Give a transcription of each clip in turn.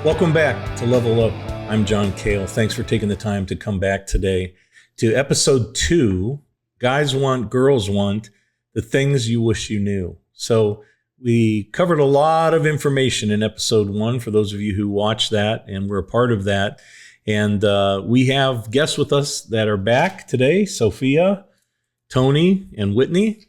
Welcome back to Level Up. I'm John Cale. Thanks for taking the time to come back today to episode 2, Guys Want, Girls Want, the Things You Wish You Knew. So we covered a lot of information in episode 1 for those of you who watched that and were a part of that. And we have guests with us that are back today, Sophia, Tony, and Whitney,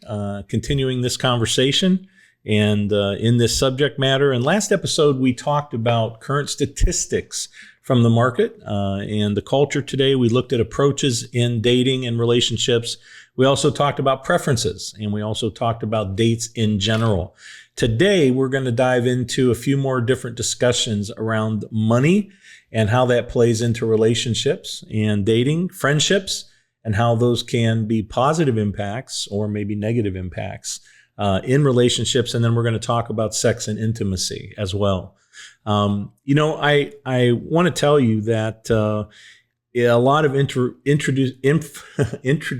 continuing this conversation and in this subject matter. And last episode, we talked about current statistics from the market and the culture today. We looked at approaches in dating and relationships. We also talked about preferences, and we also talked about dates in general. Today, we're going to dive into a few more different discussions around money and how that plays into relationships and dating, friendships, and how those can be positive impacts or maybe negative impacts in relationships. And then we're going to talk about sex and intimacy as well. I want to tell you that a lot of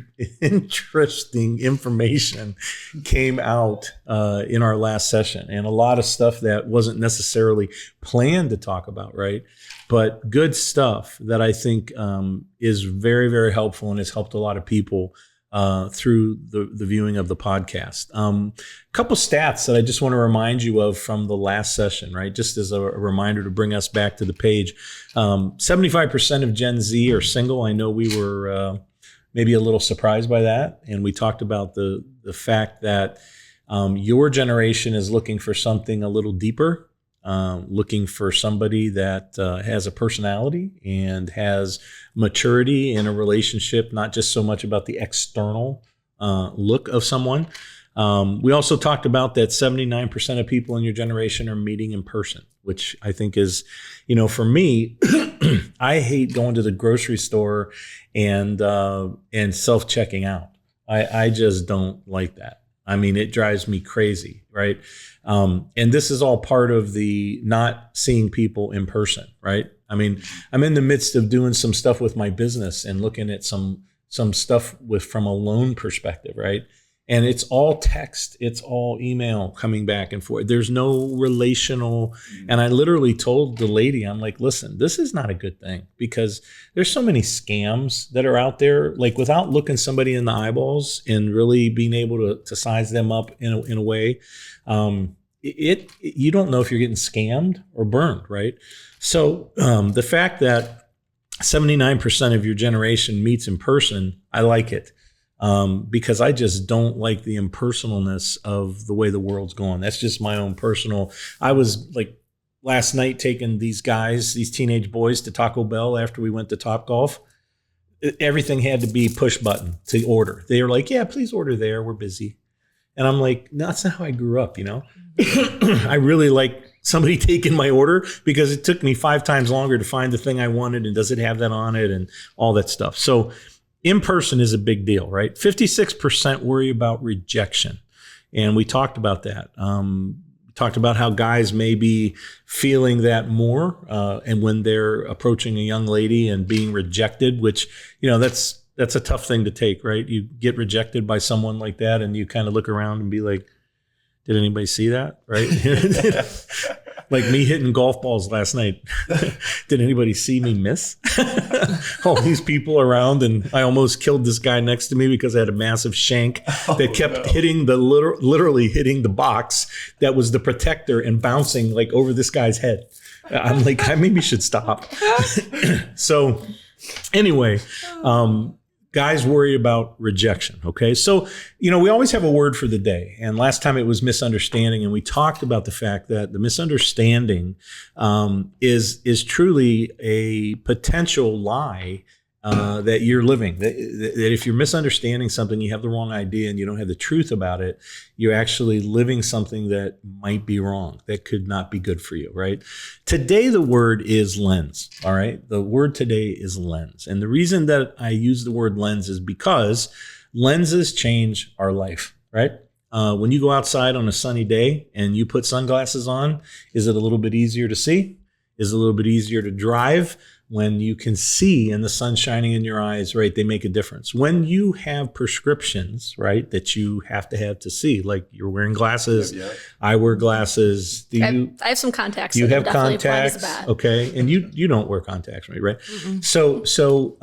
interesting information came out in our last session, and a lot of stuff that wasn't necessarily planned to talk about, right? But good stuff that I think is very, very helpful and has helped a lot of people through the viewing of the podcast. A couple stats that I just want to remind you of from the last session, right? Just as a reminder to bring us back to the page. 75% of Gen Z are single. I know we were maybe a little surprised by that. And we talked about the fact that your generation is looking for something a little deeper, looking for somebody that has a personality and has maturity in a relationship, not just so much about the external look of someone. We also talked about that 79% of people in your generation are meeting in person, which I think is, for me, I hate going to the grocery store and self-checking out. I just don't like that. I mean, it drives me crazy, right? And this is all part of the not seeing people in person, right? I mean, I'm in the midst of doing some stuff with my business and looking at some stuff from a loan perspective, right? And it's all text, it's all email coming back and forth. There's no relational. And I literally told the lady, I'm like, listen, this is not a good thing because there's so many scams that are out there, like without looking somebody in the eyeballs and really being able to size them up in a way, you don't know if you're getting scammed or burned, right? So the fact that 79% of your generation meets in person, I like it. Because I just don't like the impersonalness of the way the world's going. That's just my own personal. I was like last night taking these teenage boys to Taco Bell after we went to Topgolf. Everything had to be push button to order. They were like, yeah, please order there. We're busy. And I'm like, no, that's not how I grew up, I really like somebody taking my order because it took me 5 times longer to find the thing I wanted and does it have that on it and all that stuff. So in person is a big deal, right? 56% worry about rejection. And we talked about that. Talked about how guys may be feeling that more. And when they're approaching a young lady and being rejected, which, that's a tough thing to take, right? You get rejected by someone like that and you kind of look around and be like, did anybody see that, right? Like me hitting golf balls last night. Did anybody see me miss? All these people around, and I almost killed this guy next to me because I had a massive shank that kept hitting literally hitting the box that was the protector and bouncing like over this guy's head. I'm like, I maybe should stop. So anyway, guys worry about rejection, okay? So, we always have a word for the day. And last time it was misunderstanding. And we talked about the fact that the misunderstanding is truly a potential lie that you're living. That if you're misunderstanding something, you have the wrong idea and you don't have the truth about it, you're actually living something that might be wrong, that could not be good for you, right? Today, the word is lens, all right? The word today is lens. And the reason that I use the word lens is because lenses change our life, right? When you go outside on a sunny day and you put sunglasses on, is it a little bit easier to see? Is it a little bit easier to drive? when you can see and the sun shining in your eyes, right, they make a difference. When you have prescriptions, right, that you have to see, like you're wearing glasses, I wear glasses. I have some contacts. You have contacts, okay, and you don't wear contacts, right? Mm-hmm. So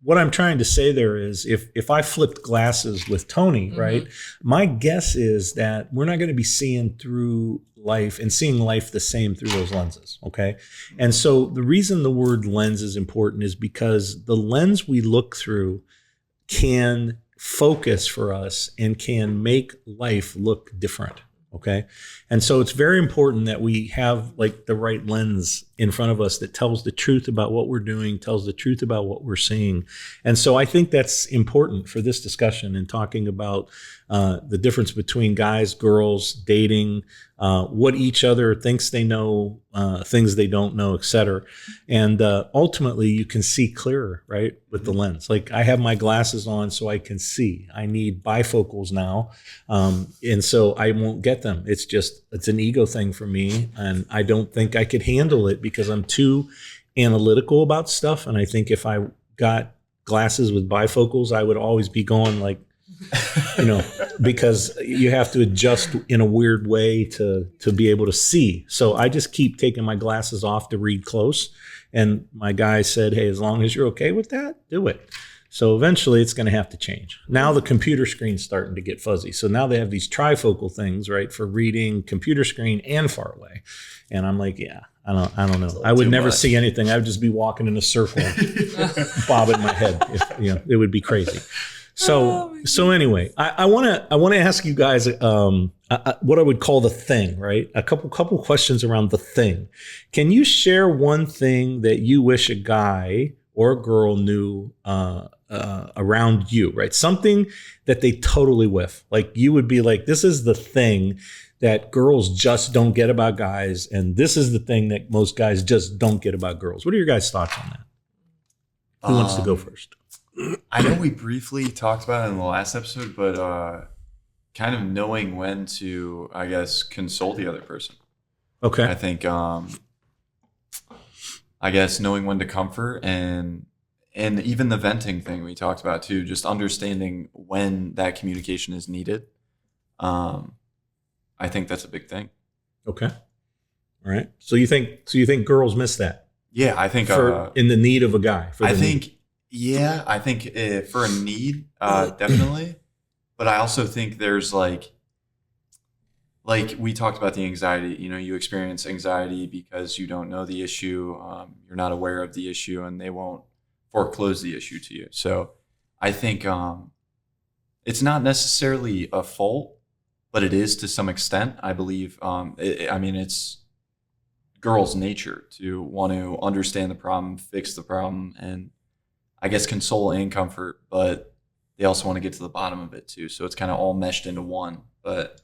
what I'm trying to say there is if I flipped glasses with Tony, right, my guess is that we're not going to be seeing through life and seeing life the same through those lenses, okay? And so the reason the word lens is important is because the lens we look through can focus for us and can make life look different, okay? And so it's very important that we have like the right lens in front of us that tells the truth about what we're doing, tells the truth about what we're seeing. And so I think that's important for this discussion and talking about the difference between guys, girls, dating, what each other thinks they know, things they don't know, et cetera. And ultimately, you can see clearer, right, with the lens. Like I have my glasses on so I can see. I need bifocals now, and so I won't get them. It's an ego thing for me, and I don't think I could handle it because I'm too analytical about stuff. And I think if I got glasses with bifocals, I would always be going like, because you have to adjust in a weird way to be able to see. So I just keep taking my glasses off to read close. And my guy said, hey, as long as you're okay with that, do it. So eventually it's going to have to change. Now the computer screen's starting to get fuzzy. So now they have these trifocal things, right, for reading computer screen and far away. And I'm like, yeah, I don't know. I would never see anything. I would just be walking in a circle, bobbing my head. It would be crazy. So anyway, I want to ask you guys what I would call the thing, right? A couple questions around the thing. Can you share one thing that you wish a guy or a girl knew around you, right? Something that they totally whiff. Like you would be like, this is the thing that girls just don't get about guys, and this is the thing that most guys just don't get about girls. What are your guys' thoughts on that? Who wants to go first? I know we briefly talked about it in the last episode, but kind of knowing when to, I guess, console the other person. Okay. I think, I guess, knowing when to comfort and even the venting thing we talked about too, just understanding when that communication is needed. I think that's a big thing. Okay. All right. So you think girls miss that? Yeah, I think in the need of a guy. I think for a need, definitely. But I also think there's like we talked about the anxiety. You experience anxiety because you don't know the issue. You're not aware of the issue, and they won't foreclose the issue to you. So I think it's not necessarily a fault, but it is to some extent. I believe. It's girls' nature to want to understand the problem, fix the problem, and I guess console and comfort, but they also want to get to the bottom of it too. So it's kind of all meshed into one. But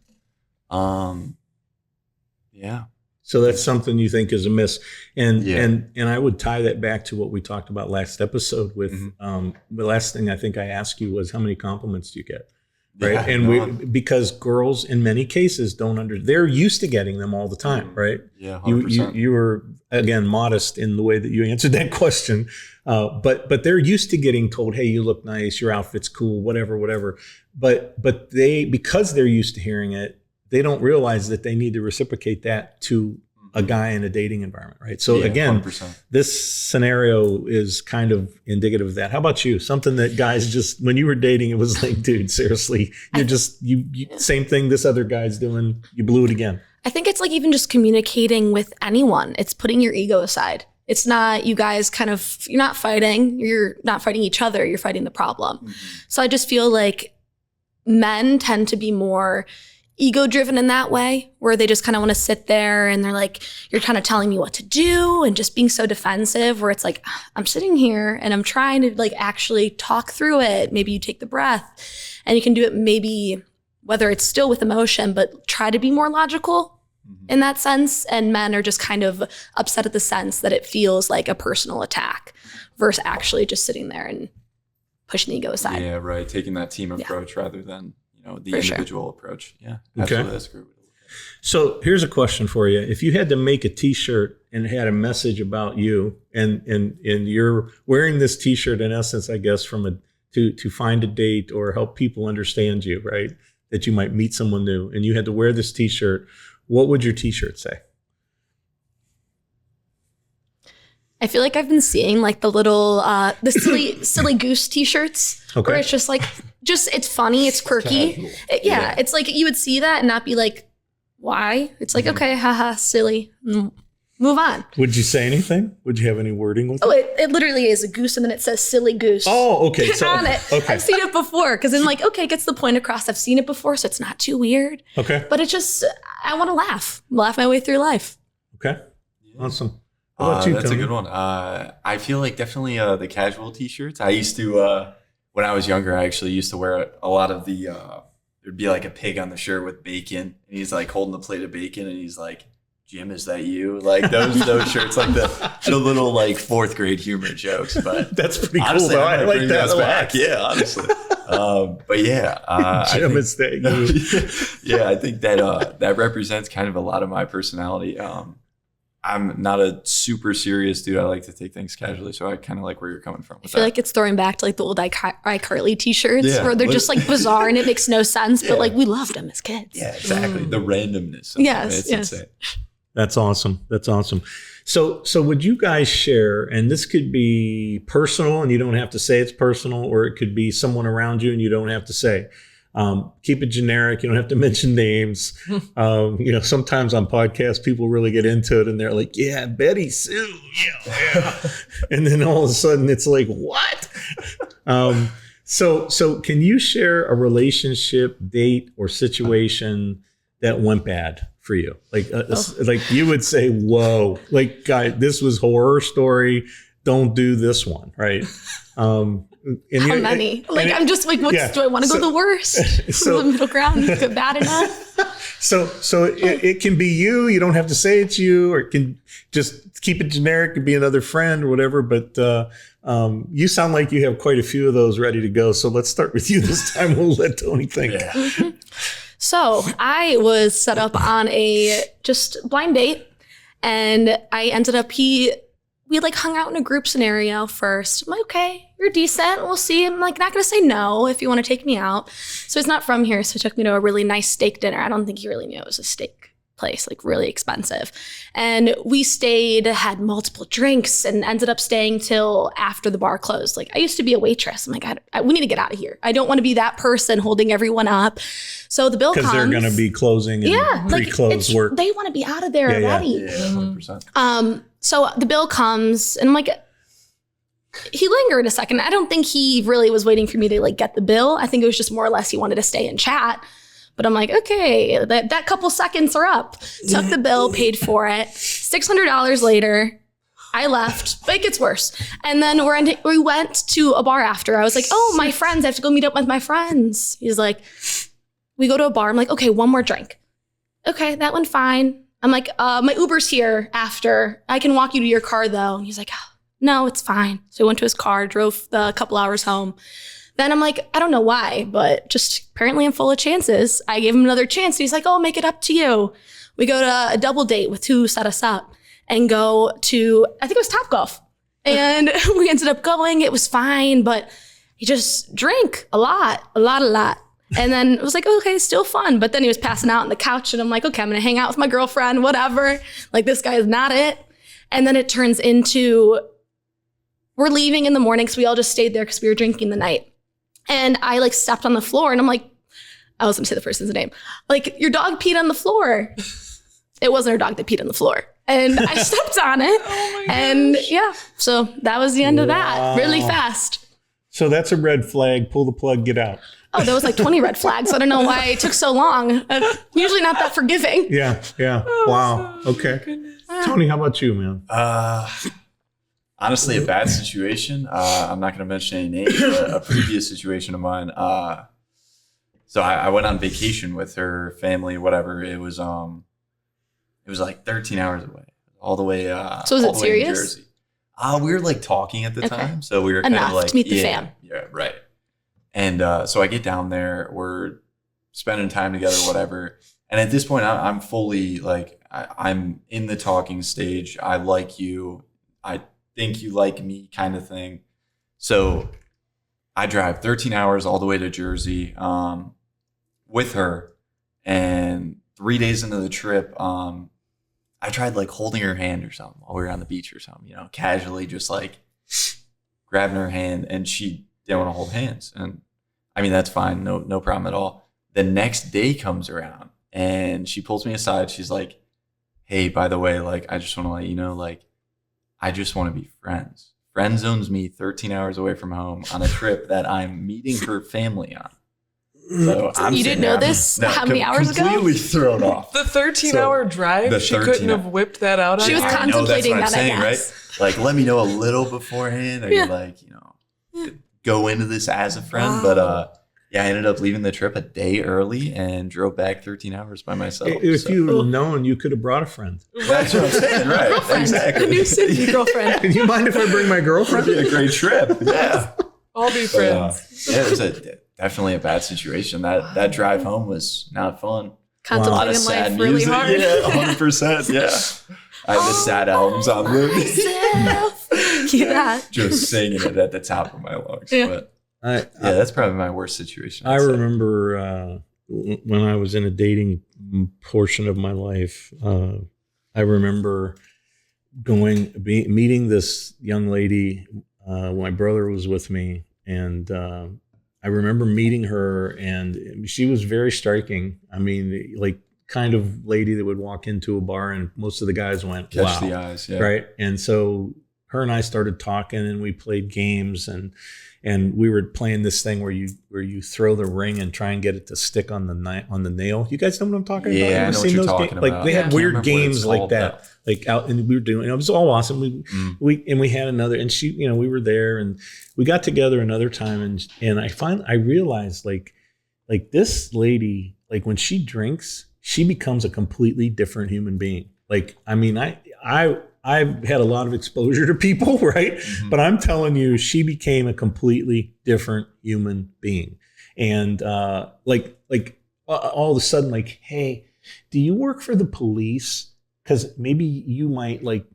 yeah. So that's something you think is a miss. And I would tie that back to what we talked about last episode with the last thing I think I asked you was how many compliments do you get? Right. Yeah, because girls in many cases they're used to getting them all the time. Right. Yeah. 100%. You were, again, modest in the way that you answered that question. But they're used to getting told, hey, you look nice, your outfit's cool, whatever. But because they're used to hearing it, they don't realize that they need to reciprocate that to a guy in a dating environment, right? So again, 100%. This scenario is kind of indicative of that. How about you? Something that guys just, when you were dating, it was like, dude, seriously, you same thing this other guy's doing, you blew it again. I think it's like even just communicating with anyone. It's putting your ego aside. It's not you guys you're not fighting each other, you're fighting the problem. Mm-hmm. So I just feel like men tend to be more ego driven in that way, where they just kind of want to sit there and they're like, you're kind of telling me what to do and just being so defensive, where it's like, I'm sitting here and I'm trying to like actually talk through it. Maybe you take the breath and you can do it, maybe whether it's still with emotion, but try to be more logical in that sense. And men are just kind of upset at the sense that it feels like a personal attack versus actually just sitting there and pushing the ego aside. Yeah, right. Taking that team approach rather than the individual approach. Yeah, absolutely. Okay. That's great. So here's a question for you. If you had to make a t-shirt and it had a message about you and you're wearing this t-shirt in essence, I guess, to find a date or help people understand you, right? That you might meet someone new and you had to wear this t-shirt, what would your t-shirt say? I feel like I've been seeing like the little, the silly goose t-shirts where it's just like, it's funny, it's quirky. It's like you would see that and not be like, why? It's like, okay, haha, silly. Move on. Would you say anything? Would you have any wording with it? It literally is a goose and then it says silly goose. Oh, okay. So, on it. Okay. I've seen it before because then like, okay, it gets the point across. I've seen it before, so it's not too weird. Okay. But it's just, I want to laugh my way through life. Okay. Awesome. How about you, that's Tony? a good one. I feel like definitely the casual t-shirts. I used to, when I was younger, I actually used to wear a lot of the, there'd be like a pig on the shirt with bacon. And he's like holding a plate of bacon and he's like, Jim, is that you? Like those shirts, like the little like fourth grade humor jokes. But that's pretty honestly, cool. I like that a back. Yeah, honestly. But yeah, Jim, is that you? Yeah, I think that represents kind of a lot of my personality. I'm not a super serious dude. I like to take things casually, so I kind of like where you're coming from with that. I feel like it's throwing back to like the old iCarly t-shirts where they're just like bizarre and it makes no sense, but like we loved them as kids. Yeah, exactly. The randomness. Yes, insane. That's awesome. That's awesome. So would you guys share, and this could be personal and you don't have to say it's personal, or it could be someone around you and you don't have to say. Keep it generic. You don't have to mention names. Sometimes on podcasts, people really get into it and they're like, yeah, Betty Sue. Yeah. And then all of a sudden it's like, what? So can you share a relationship, date, or situation that went bad for you? Like you would say, whoa, like, guy, this was horror story. Don't do this one. Right. How many? I'm just like, do I want to go the worst? So the middle ground, good, bad enough. So it can be you. You don't have to say it's you, or it can just keep it generic. It could be another friend or whatever. But you sound like you have quite a few of those ready to go. So let's start with you this time. We'll let Tony think. Yeah. Mm-hmm. So I was set up on a just blind date, and I ended up we like hung out in a group scenario first. I'm like, okay, you're decent. We'll see. I'm like, not going to say no if you want to take me out. So he's not from here. So he took me to a really nice steak dinner. I don't think he really knew it was a steak place, like really expensive. And we stayed, had multiple drinks, and ended up staying till after the bar closed. Like I used to be a waitress. I'm like, we need to get out of here. I don't want to be that person holding everyone up. So the bill comes. Because they're going to be closing and pre-close work. They want to be out of there already. Yeah, 100%. So the bill comes and I'm like, he lingered a second. I don't think he really was waiting for me to like get the bill. I think it was just more or less he wanted to stay and chat. But I'm like, okay, that couple seconds are up. Took the bill, paid for it. $600 later, I left, but it gets worse. And then we went to a bar after. I was like, oh, my friends, I have to go meet up with my friends. He's like, we go to a bar. I'm like, okay, one more drink. Okay, that went fine. I'm like, my Uber's here after. I can walk you to your car though. And he's like, oh, no, it's fine. So he went to his car, drove the couple hours home. Then I'm like, I don't know why, but just apparently I'm full of chances. I gave him another chance. And he's like, oh, I'll make it up to you. We go to a double date with who set us up and go to, I think it was Topgolf. And we ended up going. It was fine, but he just drank a lot. And then it was like, okay, still fun. But then he was passing out on the couch and I'm like, okay, I'm going to hang out with my girlfriend, whatever. Like this guy is not it. And then it turns into, we're leaving in the morning because we all just stayed there because we were drinking the night. And I like stepped on the floor and I'm like, I was going to say the person's name. Like, your dog peed on the floor. It wasn't our dog that peed on the floor. And I stepped on it. Oh and yeah, so that was the end of that really fast. So that's a red flag. Pull the plug, get out. Oh, there was like 20 red flags. I don't know why it took so long. Usually not that forgiving. Yeah. Wow. Okay. Tony, how about you, man? Honestly, a bad situation. I'm not going to mention any names, but a previous situation of mine. So I went on vacation with her family, whatever. It was like 13 hours away, all the way. So was it serious? In Jersey. We were like talking at the time, so we were enough kind of like to meet the fam. Yeah, right. And so I get down there. We're spending time together, whatever. And at this point, I'm fully like, I'm in the talking stage. I like you. I think you like me, kind of thing. So I drive 13 hours all the way to Jersey with her. And 3 days into the trip, I tried like holding her hand or something while we were on the beach or something, you know, casually just like grabbing her hand, and she didn't want to hold hands. And I mean, that's fine. No problem at all. The next day comes around and she pulls me aside. She's like, hey, by the way, like, I just want to let you know, like, I just want to be friends. Friend zones me 13 hours away from home on a trip that I'm meeting her family on. So you didn't know this? How many hours ago? Completely thrown off. The 13-hour drive, she couldn't have whipped that out on She was you? contemplating that's what I'm saying, I guess. right? Like, let me know a little beforehand. Or you like, you know, go into this as a friend. Wow. But yeah, I ended up leaving the trip a day early and drove back 13 hours by myself. If you would have known, you could have brought a friend. That's what I'm saying, right? Girlfriend. Exactly. A new Sydney girlfriend. Can you mind if I bring my girlfriend? It'd be a great trip. Yeah. All be friends. Yeah, it was definitely a bad situation. That drive home was not fun. Contemplating life really hard. Yeah, 100%. Yeah. I had the sad albums on loop. Yeah. Just singing it at the top of my lungs. Yeah. But that's probably my worst situation. I remember when I was in a dating portion of my life, I remember meeting this young lady. My brother was with me, and I remember meeting her, and she was very striking. I mean, like, kind of lady that would walk into a bar and most of the guys went, catch wow. the eyes. Yeah. Right. And so her and I started talking, and we played games, and we were playing this thing where you throw the ring and try and get it to stick on the nail. You guys know what I'm talking about? Yeah, I know what you're talking about. Like, they had weird games like that. Like, out, and we were doing, it was all awesome. We had another, and she, you know, we were there, and we got together another time, and I realized like this lady, like, when she drinks, she becomes a completely different human being. Like, I mean, I've had a lot of exposure to people, right? Mm-hmm. But I'm telling you, she became a completely different human being. And like all of a sudden, like, hey, do you work for the police? Because maybe you might like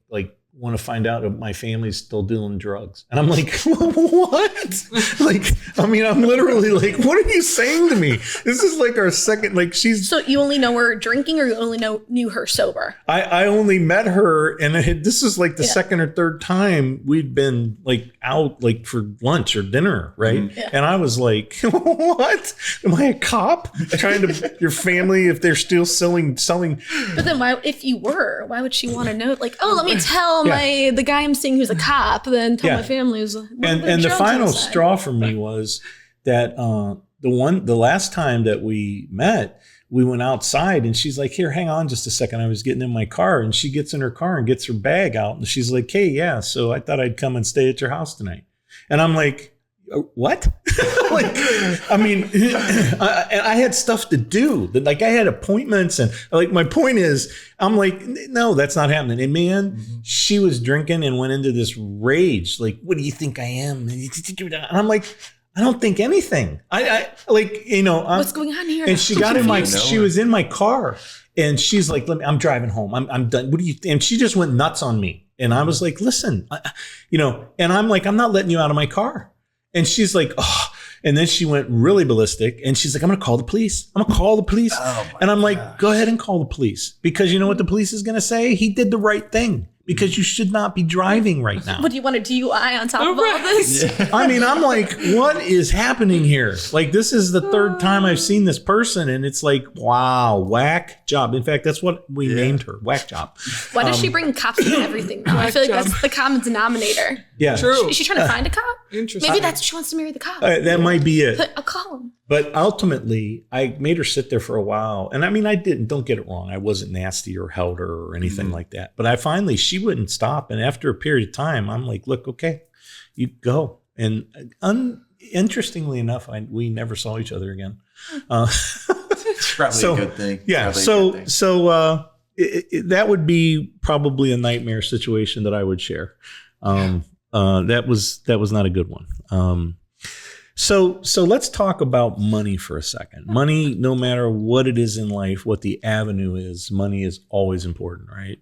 want to find out if my family's still doing drugs. And I'm like, what? Like, I mean, I'm literally like, what are you saying to me? This is like our second, like, she's... So you only know her drinking, or you only knew her sober? I only met her, and this is like the second or third time we'd been like out like for lunch or dinner, right? Mm-hmm. Yeah. And I was like, what? Am I a cop? Trying to, your family, if they're still selling. But then why would she want to know? Like, oh, let me tell the guy I'm seeing who's a cop, then tell my family who's and the final straw for me was that the last time that we met, we went outside, and she's like, here, hang on just a second. I was getting in my car, and she gets in her car and gets her bag out, and she's like, hey, yeah, so I thought I'd come and stay at your house tonight. And I'm like, what? Like, I mean, I had stuff to do. Like, I had appointments, and like, my point is, I'm like, no, that's not happening. And man, she was drinking and went into this rage. Like, what do you think I am? And I'm like, I don't think anything. I like, you know, what's going on here? And she got she was in my car, and she's like, I'm driving home. I'm done. What do you think? And she just went nuts on me. And I was like, listen, you know, and I'm like, I'm not letting you out of my car. And she's like, oh, and then she went really ballistic, and she's like, I'm going to call the police. I'm going to call the police. And I'm like, go ahead and call the police, because you know what the police is going to say? He did the right thing, because you should not be driving right now. What, do you want a DUI on top of all this? Yeah. I mean, I'm like, what is happening here? Like, this is the third time I've seen this person, and it's like, wow, whack job. In fact, that's what we named her, whack job. Why does she bring cops into everything now? I feel like that's the common denominator. Yeah. True. Is she trying to find a cop? Interesting. Maybe that's she wants to marry the cop. That might be it. I'll call him. But ultimately, I made her sit there for a while. And I mean, don't get it wrong. I wasn't nasty or held her or anything like that. But she wouldn't stop. And after a period of time, I'm like, look, okay, you go. And interestingly enough, we never saw each other again. It's probably a good thing. Yeah. So that would be probably a nightmare situation that I would share. That was not a good one. So let's talk about money for a second. Money, no matter what it is in life, what the avenue is, money is always important, right?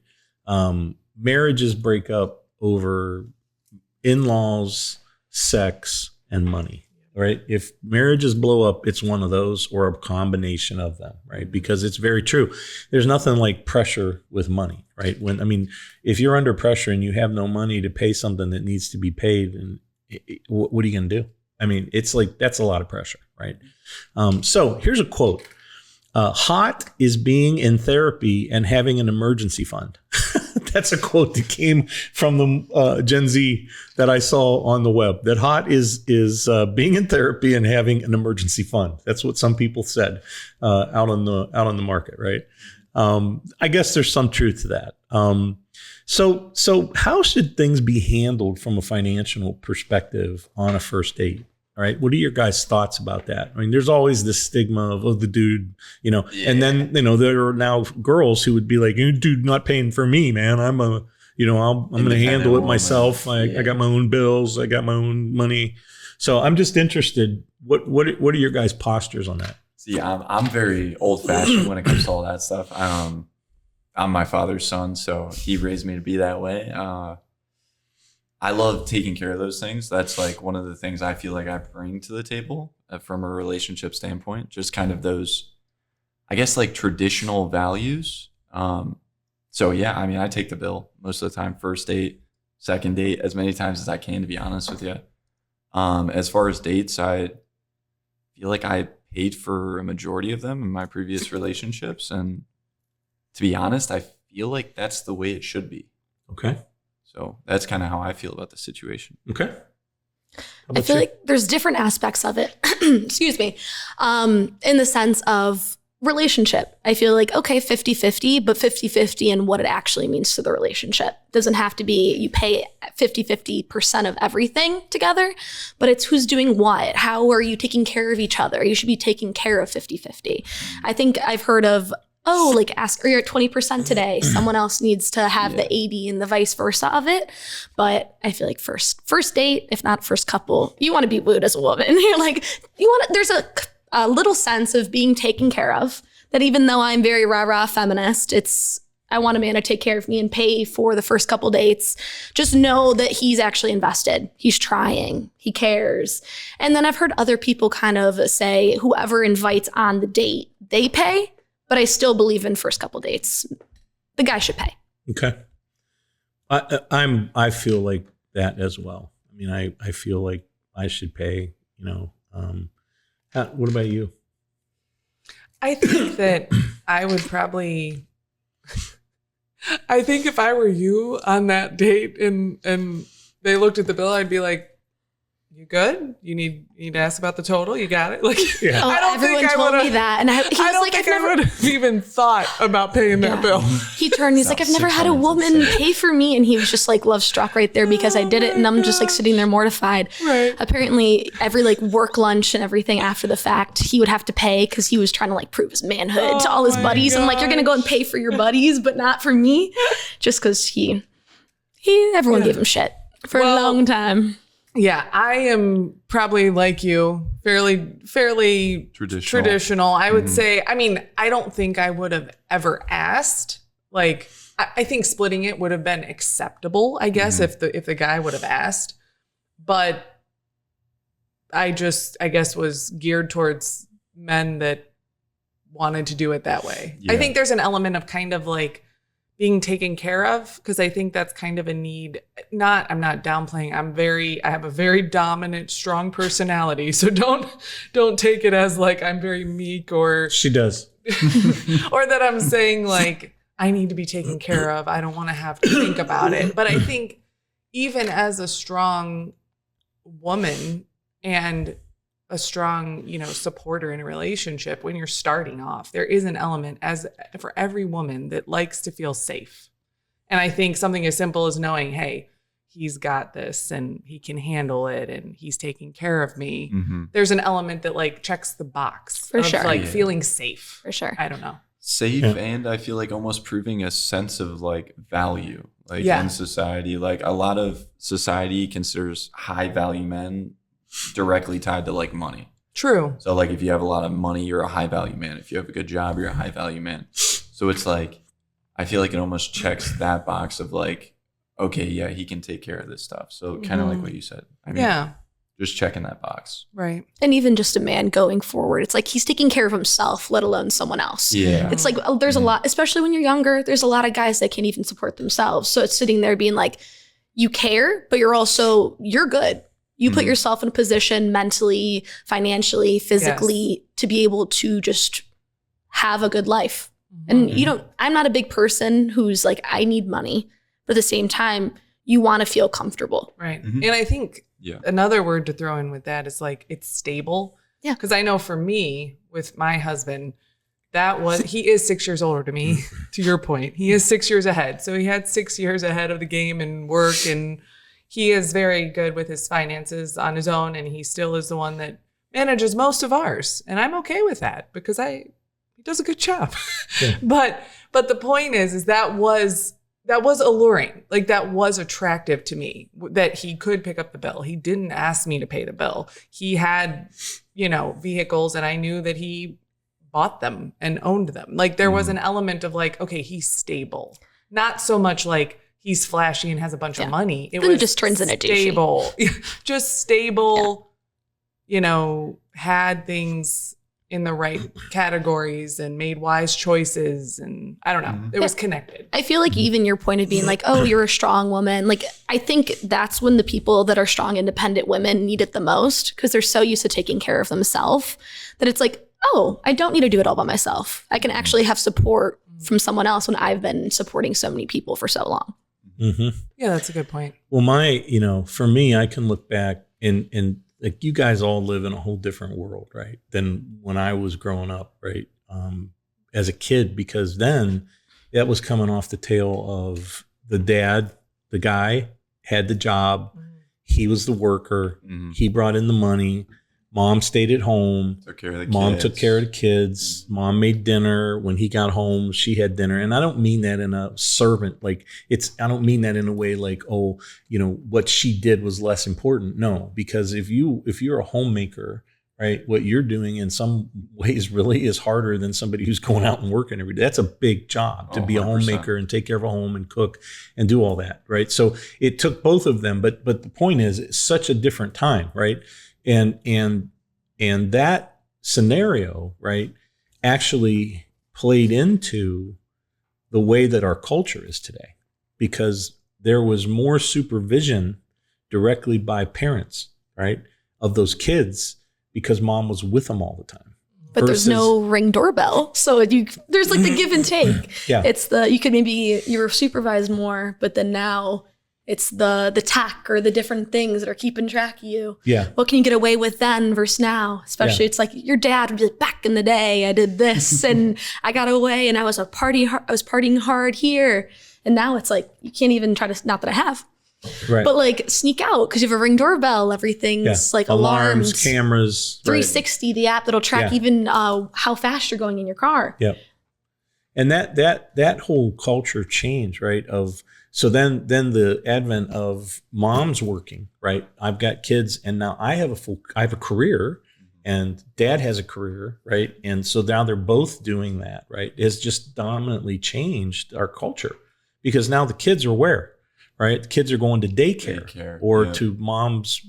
Marriages break up over in-laws, sex, and money, right? If marriages blow up, it's one of those or a combination of them, right? Because it's very true. There's nothing like pressure with money, right? If you're under pressure and you have no money to pay something that needs to be paid, and what are you going to do? It's like, that's a lot of pressure, right? So here's a quote. Hot is being in therapy and having an emergency fund. That's a quote that came from the Gen Z that I saw on the web. That hot is being in therapy and having an emergency fund. That's what some people said out on the market, right? I guess there's some truth to that. So how should things be handled from a financial perspective on a first date? All right. What are your guys' thoughts about that? There's always this stigma of the dude, and then, there are now girls who would be like, dude, not paying for me, man. I'm going to handle it myself. I got my own bills. I got my own money. So I'm just interested. What are your guys' postures on that? See, I'm very old fashioned when it comes to all that stuff. I'm my father's son, so he raised me to be that way. I love taking care of those things. That's like one of the things I feel like I bring to the table from a relationship standpoint, just kind of those, I guess, like traditional values. So yeah, I take the bill most of the time, first date, second date, as many times as I can, to be honest with you. As far as dates, I feel like I paid for a majority of them in my previous relationships. And to be honest, I feel like that's the way it should be. Okay. So that's kind of how I feel about the situation. Okay. I feel like there's different aspects of it. Excuse me. In the sense of relationship, I feel like, okay, 50-50, but 50-50 in what it actually means to the relationship. Doesn't have to be you pay 50% of everything together, but it's who's doing what. How are you taking care of each other? You should be taking care of 50-50. I think I've heard of, ask, are you at 20% today? Someone else needs to have the 80 and the vice versa of it. But I feel like first date, if not first couple, you want to be wooed as a woman. You're like, there's a little sense of being taken care of, that even though I'm very rah-rah feminist, I want a man to take care of me and pay for the first couple dates. Just know that he's actually invested. He's trying. He cares. And then I've heard other people kind of say whoever invites on the date, they pay. But I still believe in first couple dates, the guy should pay. Okay. I feel like that as well. I feel like I should pay, what about you? I think that I would probably, I think if I were you on that date and they looked at the bill, I'd be like, you good? You need to ask about the total? You got it? Like, yeah. I don't think I would me that, and I would have even thought about paying that bill. He turned. He's like, I've never had a woman pay for me, and he was just like love struck right there because I did it, and I'm just like sitting there mortified. Right. Apparently, every work lunch and everything after the fact, he would have to pay because he was trying to prove his manhood to all his buddies. I'm like, you're gonna go and pay for your buddies, but not for me, just because everyone gave him shit for a long time. Yeah, I am probably like you, fairly traditional. I would say, I don't think I would have ever asked. Like, I think splitting it would have been acceptable, I guess, if the guy would have asked. But I guess was geared towards men that wanted to do it that way. Yeah. I think there's an element of kind of being taken care of, because I think that's kind of a need. I'm not downplaying. I have a very dominant, strong personality. So don't take it as I'm very meek or she does, or that I'm saying I need to be taken care of. I don't want to have to think about it. But I think even as a strong woman and a strong, supporter in a relationship, when you're starting off, there is an element for every woman that likes to feel safe. And I think something as simple as knowing, hey, he's got this and he can handle it and he's taking care of me. Mm-hmm. There's an element that checks the box for sure. Feeling safe. For sure. I don't know. Safe. Yeah. And I feel almost proving a sense of value, in society. A lot of society considers high value men directly tied to like money. True. So like if you have a lot of money, you're a high value man. If you have a good job, you're a high value man. So it's like, I feel like it almost checks that box of like, okay, yeah, he can take care of this stuff. So kind of like what you said. I mean, just checking that box. Right. And even just a man going forward, it's like he's taking care of himself, let alone someone else. Yeah. It's like there's a lot, especially when you're younger, there's a lot of guys that can't even support themselves. So it's sitting there being like, you care, but you're good. You put yourself in a position mentally, financially, physically to be able to just have a good life. And I'm not a big person who's like, I need money. But at the same time, you want to feel comfortable. Right. And I think another word to throw in with that is like, it's stable. Yeah. Because I know for me, with my husband, he is 6 years older to me, to your point. He is 6 years ahead. So he had 6 years ahead of the game and work. And he is very good with his finances on his own. And he still is the one that manages most of ours. And I'm okay with that because he does a good job. Yeah. But the point is that was alluring. Like that was attractive to me that he could pick up the bill. He didn't ask me to pay the bill. He had, vehicles and I knew that he bought them and owned them. Like there was an element of like, okay, he's stable. Not so much like he's flashy and has a bunch of money. It was just turns into stable. Just stable, had things in the right categories and made wise choices. And I don't know, it was connected. I feel like even your point of being like, oh, you're a strong woman. Like, I think that's when the people that are strong, independent women need it the most because they're so used to taking care of themselves that it's like, oh, I don't need to do it all by myself. I can actually have support from someone else when I've been supporting so many people for so long. Mm-hmm. Yeah, that's a good point. Well, for me, I can look back and like you guys all live in a whole different world, right? Than when I was growing up, right? As a kid, because then that was coming off the tail of the dad, the guy had the job. He was the worker. He brought in the money. Mom stayed at home. Took care of the Mom kids. took care of the kids. Mom made dinner. When he got home, she had dinner. And I don't mean that in a servant, I don't mean that in a way like, oh, what she did was less important. No, because if you're a homemaker, right, what you're doing in some ways really is harder than somebody who's going out and working every day. That's a big job to be a 100%. Homemaker and take care of a home and cook and do all that, right? So it took both of them. But the point is, it's such a different time, right? And that scenario, right, actually played into the way that our culture is today, because there was more supervision directly by parents, right, of those kids because mom was with them all the time. But there's no Ring doorbell. So there's like the give and take. Yeah. It's you were supervised more, but then now it's the tech or the different things that are keeping track of you. Yeah. What can you get away with then versus now? Especially it's like your dad would be like, back in the day, I did this and I got away and I was partying hard here. And now it's like, you can't even try to, not that I have, right, but like sneak out because you have a Ring doorbell. Everything's like alarms, cameras, 360, the app that'll track even how fast you're going in your car. Yep. And that whole culture change, right? So then the advent of mom's working, right? I've got kids and now I have a career and dad has a career, right? And so now they're both doing that, right? It's just dominantly changed our culture because now the kids are where? Right, the kids are going to daycare or to mom's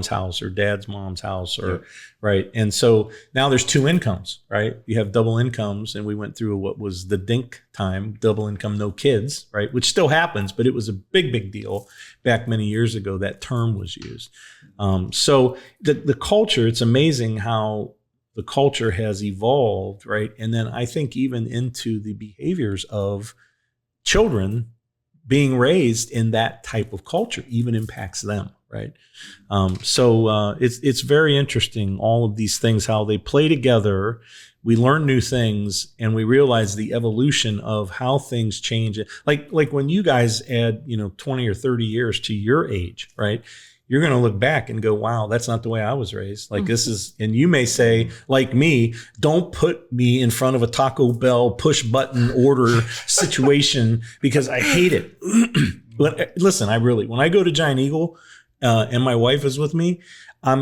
house or dad's mom's house, or right. And so now there's two incomes, right? You have double incomes, and we went through what was the DINK time, double income, no kids, right? Which still happens, but it was a big deal back many years ago. That term was used. So the culture, it's amazing how the culture has evolved, right? And then I think even into the behaviors of children being raised in that type of culture even impacts them, right? So it's very interesting, all of these things, how they play together. We learn new things and we realize the evolution of how things change. Like when you guys add, 20 or 30 years to your age, right? You're going to look back and go, wow, that's not the way I was raised. Like this is, and you may say, like me, don't put me in front of a Taco Bell push button order situation because I hate it. But listen, when I go to Giant Eagle and my wife is with me,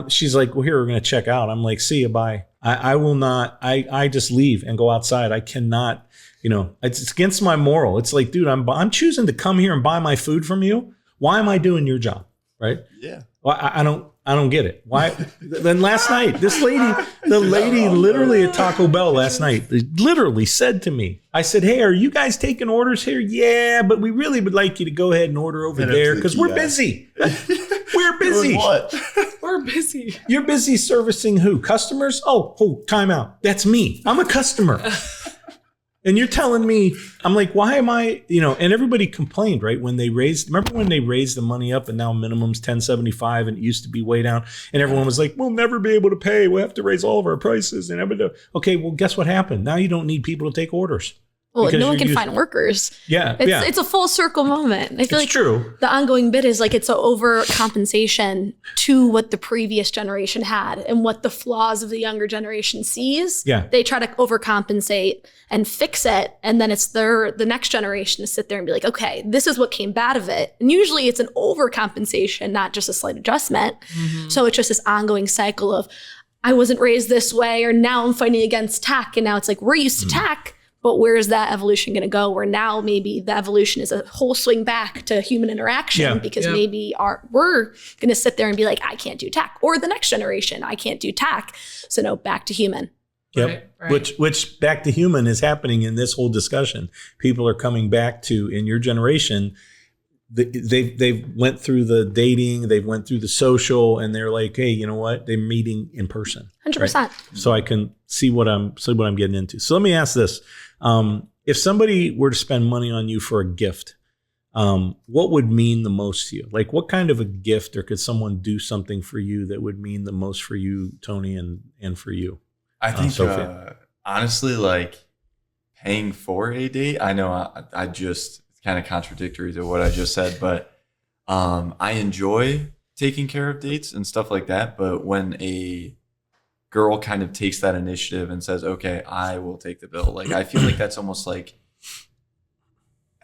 She's like, well, here, we're going to check out. I'm like, see you, bye. I will not, I just leave and go outside. I cannot, it's against my moral. It's like, dude, I'm choosing to come here and buy my food from you. Why am I doing your job? Right? Yeah. Well, I don't get it. Why? Then last night, the lady literally at Taco Bell last night, literally said to me, I said, hey, are you guys taking orders here? Yeah, but we really would like you to go ahead and order over there because we're busy. We're busy. What? We're busy. You're busy servicing who? Customers? Oh, time out. That's me. I'm a customer. And you're telling me, I'm like, why am I, and everybody complained, right? Remember when they raised the money up and now minimum's $10.75 and it used to be way down and everyone was like, we'll never be able to pay. We'll have to raise all of our prices. Okay, well, guess what happened? Now you don't need people to take orders. Well, no one can find workers. Yeah. It's a full circle moment. I feel like true. The ongoing bit is like it's an overcompensation to what the previous generation had and what the flaws of the younger generation sees. Yeah. They try to overcompensate and fix it. And then it's the next generation to sit there and be like, okay, this is what came bad of it. And usually it's an overcompensation, not just a slight adjustment. Mm-hmm. So it's just this ongoing cycle of I wasn't raised this way, or now I'm fighting against tech. And now it's like, we're used to tech. But where is that evolution going to go? Where now maybe the evolution is a whole swing back to human interaction because maybe we're going to sit there and be like, I can't do tech. Or the next generation, I can't do tech. So no, back to human. Yep. Right. Which back to human is happening in this whole discussion. People are coming back to, in your generation, they've went through the dating, they've went through the social, and they're like, hey, you know what? They're meeting in person. 100%. Right? So I can see what I'm getting into. So let me ask this. If somebody were to spend money on you for a gift, what would mean the most to you? Like what kind of a gift, or could someone do something for you that would mean the most for you, Tony, and for you? I think, Sophia. Honestly, like paying for a date, I know I just, it's kind of contradictory to what I just said, but I enjoy taking care of dates and stuff like that. But when a girl kind of takes that initiative and says, okay, I will take the bill. Like, I feel like that's almost like,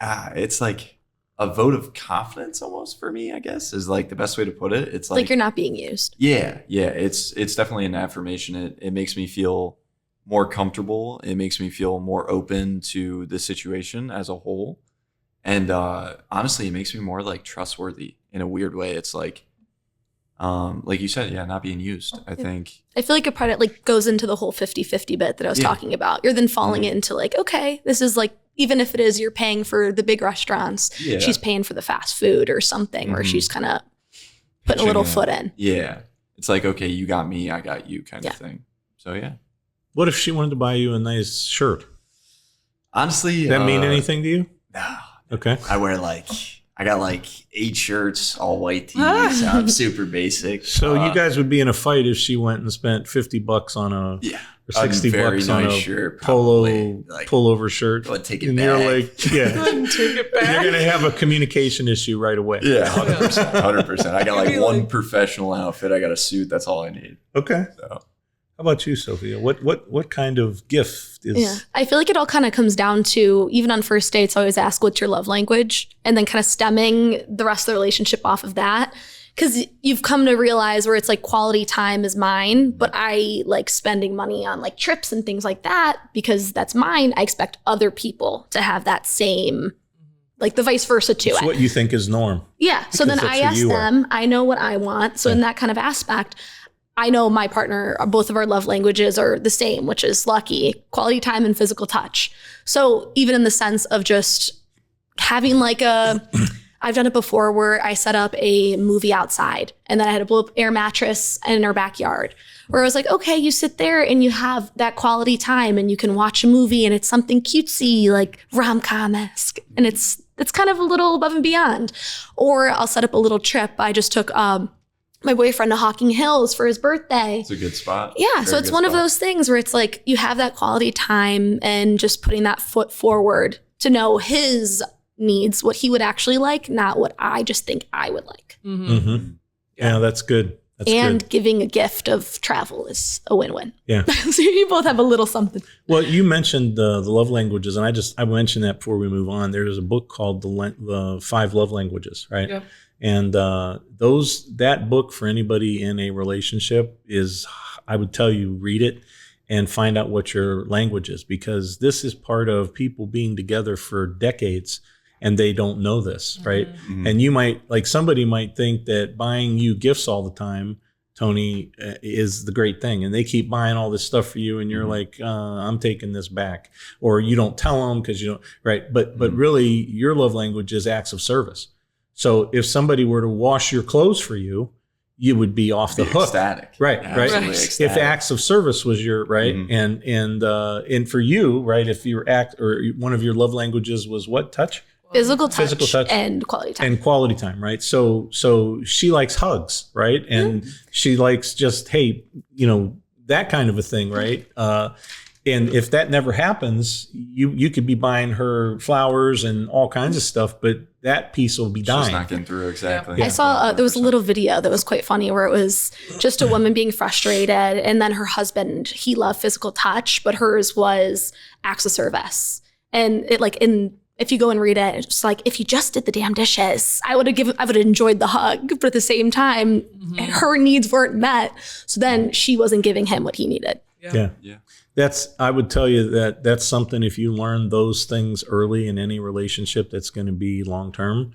it's like a vote of confidence almost for me, I guess, is like the best way to put it. It's like you're not being used. Yeah. It's definitely an affirmation. It makes me feel more comfortable. It makes me feel more open to the situation as a whole. And honestly, it makes me more like trustworthy in a weird way. It's like you said, not being used. I think I feel like a part like goes into the whole 50-50 bit that I was talking about. You're then falling into like, okay, this is like, even if it is you're paying for the big restaurants, she's paying for the fast food or something, where she's kind of putting a little foot in. Yeah. It's like, okay, you got me, I got you kind of thing. So yeah. What if she wanted to buy you a nice shirt? Honestly, does that mean anything to you? No. Okay. I got like 8 shirts, all white tees. I'm super basic. So you guys would be in a fight if she went and spent $50 on a or $60 on a shirt, pullover shirt. Go take it and back. You're like, take it back. You're gonna have a communication issue right away. Yeah, 100%. I got like one professional outfit. I got a suit. That's all I need. Okay. So. How about you, Sophia? What kind of gift is? Yeah, I feel like it all kind of comes down to, even on first dates, I always ask, what's your love language? And then kind of stemming the rest of the relationship off of that. Because you've come to realize where it's like quality time is mine, but I like spending money on like trips and things like that because that's mine. I expect other people to have that same, like the vice versa too. It's what you think is norm. Yeah. So then I ask them, I know what I want. So in that kind of aspect, I know my partner, both of our love languages are the same, which is lucky, quality time and physical touch. So even in the sense of just having like I've done it before where I set up a movie outside and then I had a blow up air mattress in our backyard where I was like, okay, you sit there and you have that quality time and you can watch a movie and it's something cutesy, like rom-com-esque. And it's kind of a little above and beyond. Or I'll set up a little trip. I just took, my boyfriend to Hocking Hills for his birthday. It's a good spot. Yeah. So it's one of those things where it's like you have that quality time and just putting that foot forward to know his needs, what he would actually like, not what I just think I would like. Mm-hmm. Mm-hmm. Yeah, that's good. And giving a gift of travel is a win-win. Yeah. So you both have a little something. Well, you mentioned the love languages, and I mentioned that before we move on. There's a book called the 5 Love Languages, right? Yep. And that book for anybody in a relationship is, I would tell you, read it and find out what your language is, because this is part of people being together for decades and they don't know this, right? Mm-hmm. And you might, like, somebody might think that buying you gifts all the time, Tony, is the great thing. And they keep buying all this stuff for you and you're like, I'm taking this back. Or you don't tell them because you don't, right? But really your love language is acts of service. So if somebody were to wash your clothes for you, you would be off the hook. Ecstatic. Right. Ecstatic. If acts of service was your, right. Mm-hmm. And for you, right, if your one of your love languages was what? Touch? Physical touch and quality time. Right? So she likes hugs, right? And she likes just, hey, that kind of a thing, right? And if that never happens, you could be buying her flowers and all kinds of stuff, but that piece will be dying. She's not getting through, exactly. I saw there was a little video that was quite funny where it was just a woman being frustrated, and then her husband, he loved physical touch, but hers was acts of service. And it, like, if you go and read it, it's just like, if you just did the damn dishes, I would have enjoyed the hug, but at the same time, her needs weren't met. So then she wasn't giving him what he needed. Yeah. I would tell you that's something, if you learn those things early in any relationship that's going to be long-term,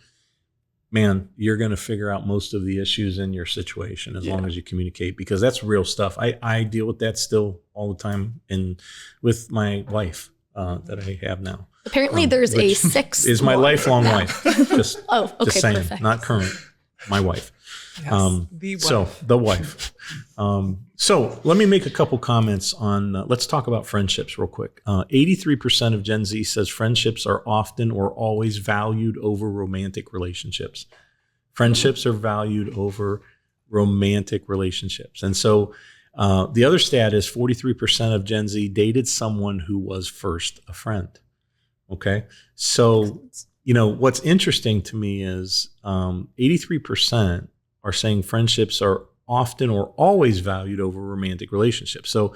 man, you're going to figure out most of the issues in your situation as long as you communicate, because that's real stuff. I deal with that still all the time with my wife that I have now. Apparently there's a sixth. Is my lifelong wife. Just saying, perfect. Not current, my wife. Yes, the wife. So the wife. So let me make a couple comments on, let's talk about friendships real quick. 83% of Gen Z says friendships are often or always valued over romantic relationships. Friendships are valued over romantic relationships. And so the other stat is 43% of Gen Z dated someone who was first a friend. Okay. So, what's interesting to me is 83% are saying friendships are often or always valued over romantic relationships. So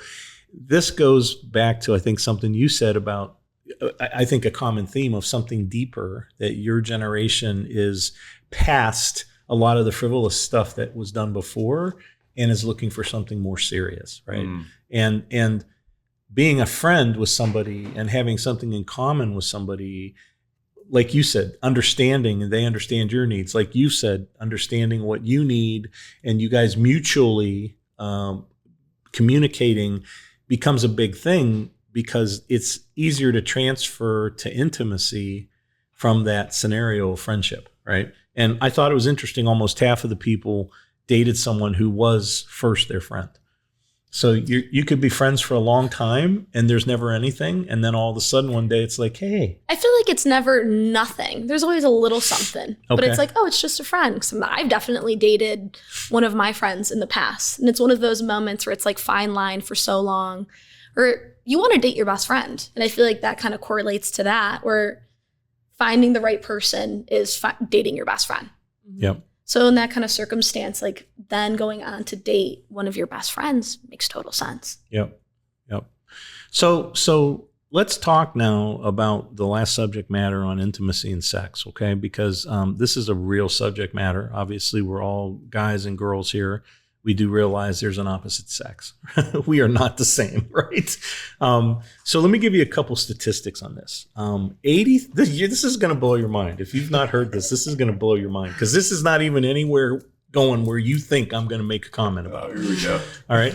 this goes back to, I think, something you said about, I think, a common theme of something deeper, that your generation is past a lot of the frivolous stuff that was done before and is looking for something more serious, right? And being a friend with somebody and having something in common with somebody, like you said, understanding, and they understand your needs. Like you said, understanding what you need, and you guys mutually communicating becomes a big thing, because it's easier to transfer to intimacy from that scenario of friendship, right? And I thought it was interesting, almost half of the people dated someone who was first their friend. So you could be friends for a long time and there's never anything. And then all of a sudden one day it's like, hey. I feel like it's never nothing. There's always a little something. But it's like, oh, it's just a friend. Because I've definitely dated one of my friends in the past. And it's one of those moments where it's like fine line for so long. Or you want to date your best friend. And I feel like that kind of correlates to that, where finding the right person is dating your best friend. Yep. So in that kind of circumstance, like, then going on to date one of your best friends makes total sense. Yep. So let's talk now about the last subject matter on intimacy and sex, okay? Because this is a real subject matter. Obviously, we're all guys and girls here. We do realize there's an opposite sex. We are not the same, right? So let me give you a couple statistics on this. This is going to blow your mind. If you've not heard this, this is going to blow your mind, because this is not even anywhere going where you think I'm going to make a comment about. Oh, here we go. All right.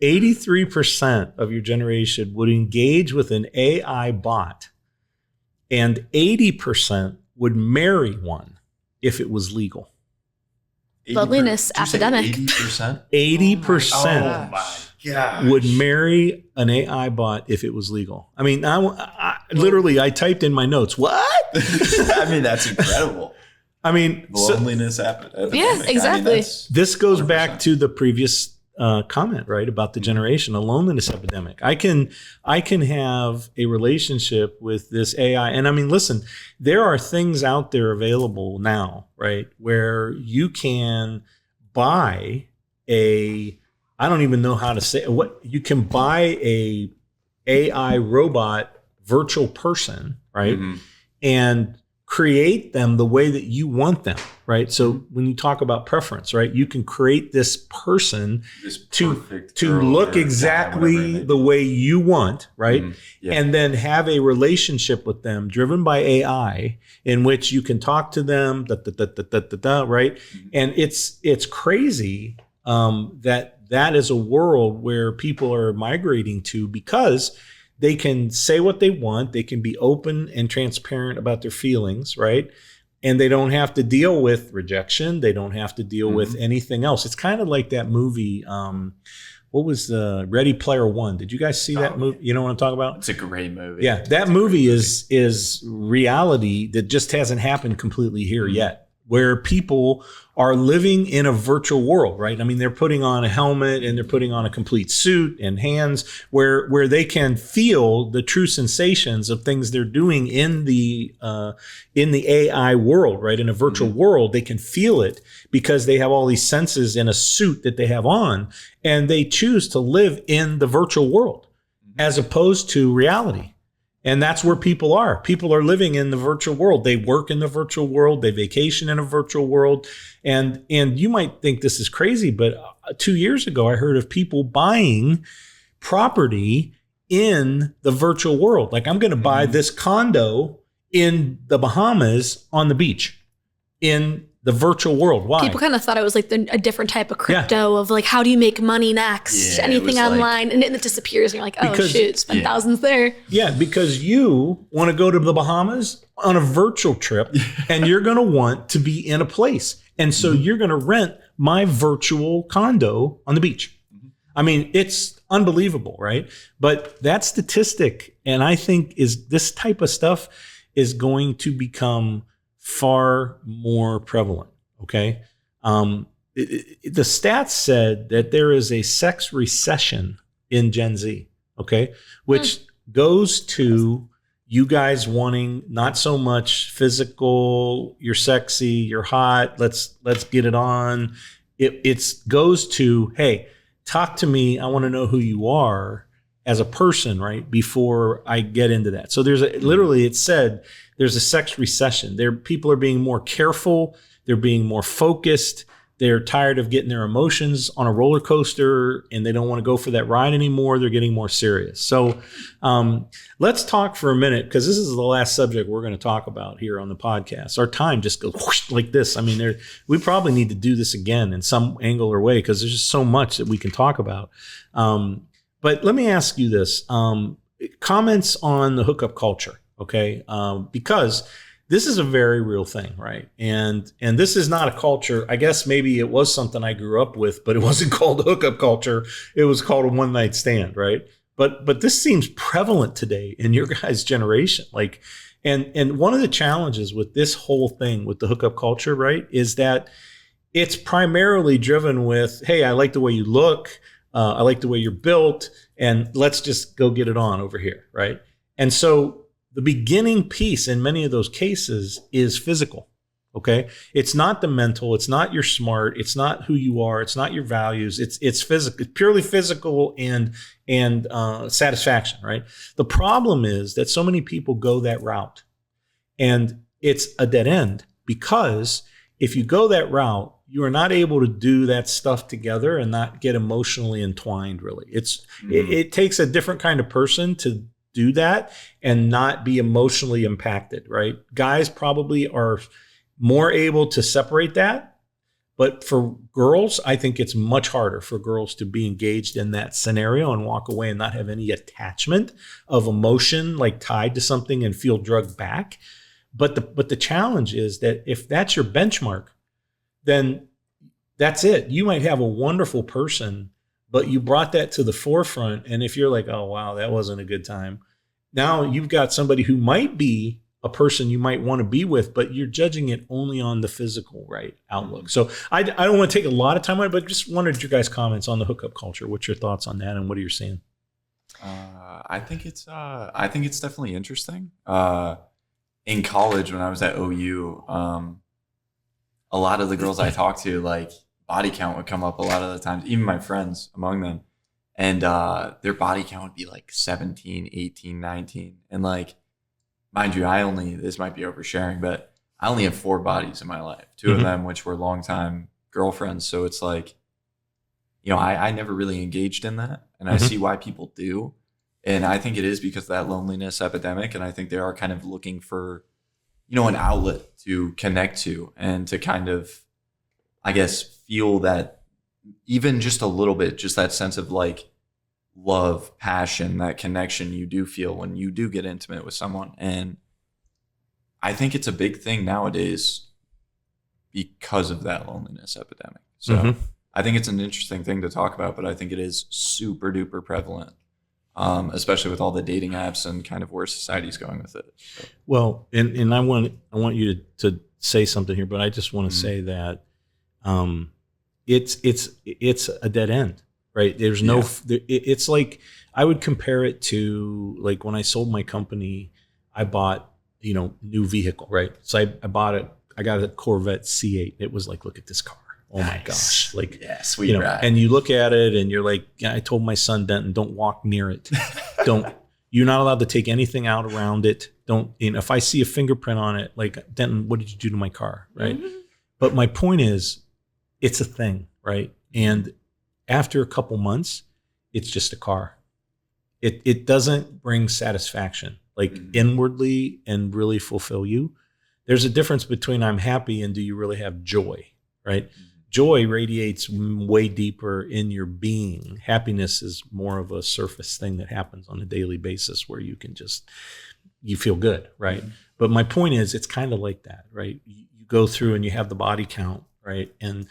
83% of your generation would engage with an AI bot, and 80% would marry one if it was legal. Loveliness epidemic. 80%? 80% Oh my God. would marry an AI bot if it was legal. I mean, I literally, I typed in my notes, what? I mean, that's incredible. I mean, Loneliness epidemic. Yeah, exactly. I mean, this goes 100%. back to the previous comment, right, about the generation, a loneliness epidemic. I can have a relationship with this AI, and I mean, listen, there are things out there available now, right, where you can buy I don't even know how to say what, you can buy a AI robot virtual person, right, and create them the way that you want them, right? So when you talk about preference, right, you can create this person to look exactly the way you want, right? And then have a relationship with them driven by AI in which you can talk to them, right? And it's crazy that is a world where people are migrating to, because they can say what they want. They can be open and transparent about their feelings, right? And they don't have to deal with rejection. They don't have to deal with anything else. It's kind of like that movie. What was the Ready Player One? Did you guys see that movie? You know what I'm talking about? It's a great movie. Yeah, that movie is reality that just hasn't happened completely here yet, where people are living in a virtual world, right? I mean, they're putting on a helmet and they're putting on a complete suit and hands where they can feel the true sensations of things they're doing in the AI world, right? In a virtual world, they can feel it because they have all these senses in a suit that they have on, and they choose to live in the virtual world as opposed to reality. And that's where people are. People are living in the virtual world. They work in the virtual world. They vacation in a virtual world. And you might think this is crazy, but 2 years ago, I heard of people buying property in the virtual world. Like, I'm going to buy this condo in the Bahamas on the beach in the virtual world. Why? People kind of thought it was like a different type of crypto of like, how do you make money next? Anything online, and it disappears. And you're like, oh, shoot, spend thousands there. Yeah, because you want to go to the Bahamas on a virtual trip and you're going to want to be in a place. And so you're going to rent my virtual condo on the beach. I mean, it's unbelievable, right? But that statistic, and I think is this type of stuff is going to become far more prevalent, okay? The stats said that there is a sex recession in Gen Z, okay? Which goes to you guys wanting not so much physical, you're sexy, you're hot, let's get it on. It goes to, hey, talk to me, I want to know who you are as a person, right? Before I get into that. So literally it said, there's a sex recession. People are being more careful. They're being more focused. They're tired of getting their emotions on a roller coaster and they don't want to go for that ride anymore. They're getting more serious. So let's talk for a minute, because this is the last subject we're going to talk about here on the podcast. Our time just goes whoosh like this. I mean, we probably need to do this again in some angle or way, because there's just so much that we can talk about. But let me ask you this. Comments on the hookup culture. Okay. Because this is a very real thing, right? And this is not a culture. I guess maybe it was something I grew up with, but it wasn't called hookup culture. It was called a one night stand, right? But this seems prevalent today in your guys' generation. Like, and one of the challenges with this whole thing with the hookup culture, right, is that it's primarily driven with, hey, I like the way you look. I like the way you're built, and let's just go get it on over here, right? And so the beginning piece in many of those cases is physical, okay? It's not the mental, it's not your smart, it's not who you are, it's not your values, it's physical, it's purely physical and satisfaction, right? The problem is that so many people go that route, and it's a dead end, because if you go that route, you are not able to do that stuff together and not get emotionally entwined, really. It takes a different kind of person to do that and not be emotionally impacted, right? Guys probably are more able to separate that, but for girls, I think it's much harder for girls to be engaged in that scenario and walk away and not have any attachment of emotion, like tied to something, and feel drugged back. But the challenge is that if that's your benchmark, then that's it. You might have a wonderful person, but you brought that to the forefront. And if you're like, oh, wow, that wasn't a good time. Now you've got somebody who might be a person you might want to be with, but you're judging it only on the physical, right, outlook. So I don't want to take a lot of time on it, but just wanted your guys' comments on the hookup culture. What's your thoughts on that, and what are you seeing? I think it's definitely interesting. In college, when I was at OU, a lot of the girls I talked to, like, body count would come up a lot of the times, even my friends among them. And their body count would be like 17, 18, 19. And like mind you, this might be oversharing, but I only have 4 bodies in my life, 2 of them, which were longtime girlfriends. So it's like, I never really engaged in that. And I see why people do. And I think it is because of that loneliness epidemic. And I think they are kind of looking for, an outlet to connect to and to kind of, I guess, feel that even just a little bit, just that sense of like love, passion, that connection you do feel when you do get intimate with someone. And I think it's a big thing nowadays because of that loneliness epidemic. So I think it's an interesting thing to talk about, but I think it is super duper prevalent, especially with all the dating apps and kind of where society's going with it. So. Well, and I want you to say something here, but I just want to say that it's a dead end, right? There's no, it's like, I would compare it to like when I sold my company, I bought, new vehicle, right? So I bought it. I got a Corvette C8. It was like, look at this car. Oh my gosh. Like, sweet ride. And you look at it and you're like, I told my son, Denton, don't walk near it. You're not allowed to take anything out around it. If I see a fingerprint on it, like, Denton, what did you do to my car? Right. But my point is, it's a thing, right? And after a couple months, it's just a car. It doesn't bring satisfaction, like inwardly and really fulfill you. There's a difference between I'm happy and do you really have joy, right? Joy radiates way deeper in your being. Happiness is more of a surface thing that happens on a daily basis where you can you feel good, right? But my point is, it's kind of like that, right? You go through and you have the body count, right? And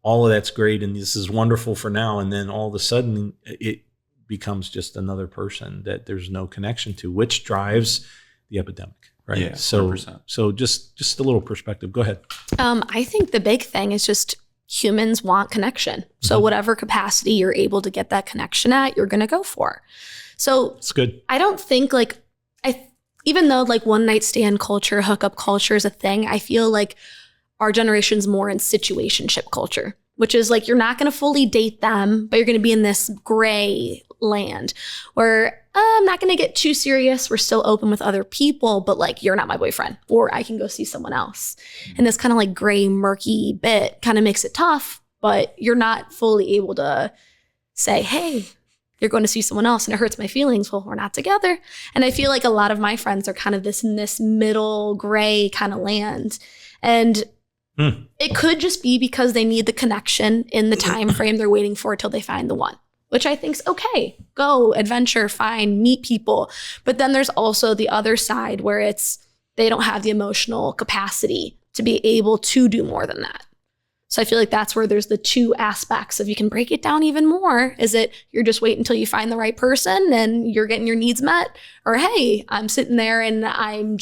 all of that's great. And this is wonderful for now. And then all of a sudden it becomes just another person that there's no connection to, which drives the epidemic. Right. Yeah, 100%. So just a little perspective. Go ahead. I think the big thing is just humans want connection. So whatever capacity you're able to get that connection at, you're going to go for. So it's good. I don't think even though like one night stand culture, hookup culture is a thing, I feel like our generation's more in situationship culture, which is like, you're not going to fully date them, but you're going to be in this gray land where I'm not going to get too serious. We're still open with other people, but like, you're not my boyfriend, or I can go see someone else. And this kind of like gray, murky bit kind of makes it tough, but you're not fully able to say, hey, you're going to see someone else and it hurts my feelings. Well, we're not together. And I feel like a lot of my friends are kind of in this middle gray kind of land. And it could just be because they need the connection in the time frame they're waiting for till they find the one, which I think is okay. Go, adventure, find, meet people. But then there's also the other side where they don't have the emotional capacity to be able to do more than that. So I feel like that's where there's the two aspects of, you can break it down even more. Is it you're just waiting until you find the right person and you're getting your needs met? Or, hey, I'm sitting there and I'm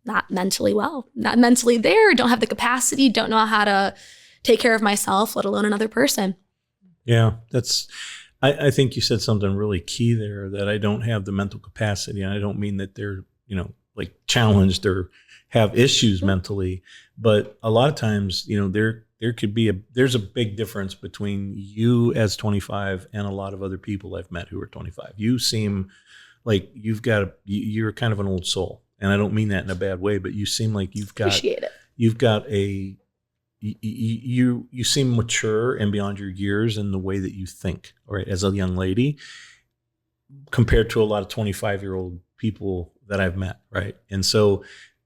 not mentally not mentally there, don't have the capacity, don't know how to take care of myself, let alone another person. Yeah, I think you said something really key there, that I don't have the mental capacity. And I don't mean that they're, like challenged or have issues mentally, but a lot of times, there could be there's a big difference between you as 25 and a lot of other people I've met who are 25. You seem like you're kind of an old soul. And I don't mean that in a bad way, but you seem like you seem mature and beyond your years in the way that you think, right, as a young lady, compared to a lot of 25-year-old people that I've met, right? And so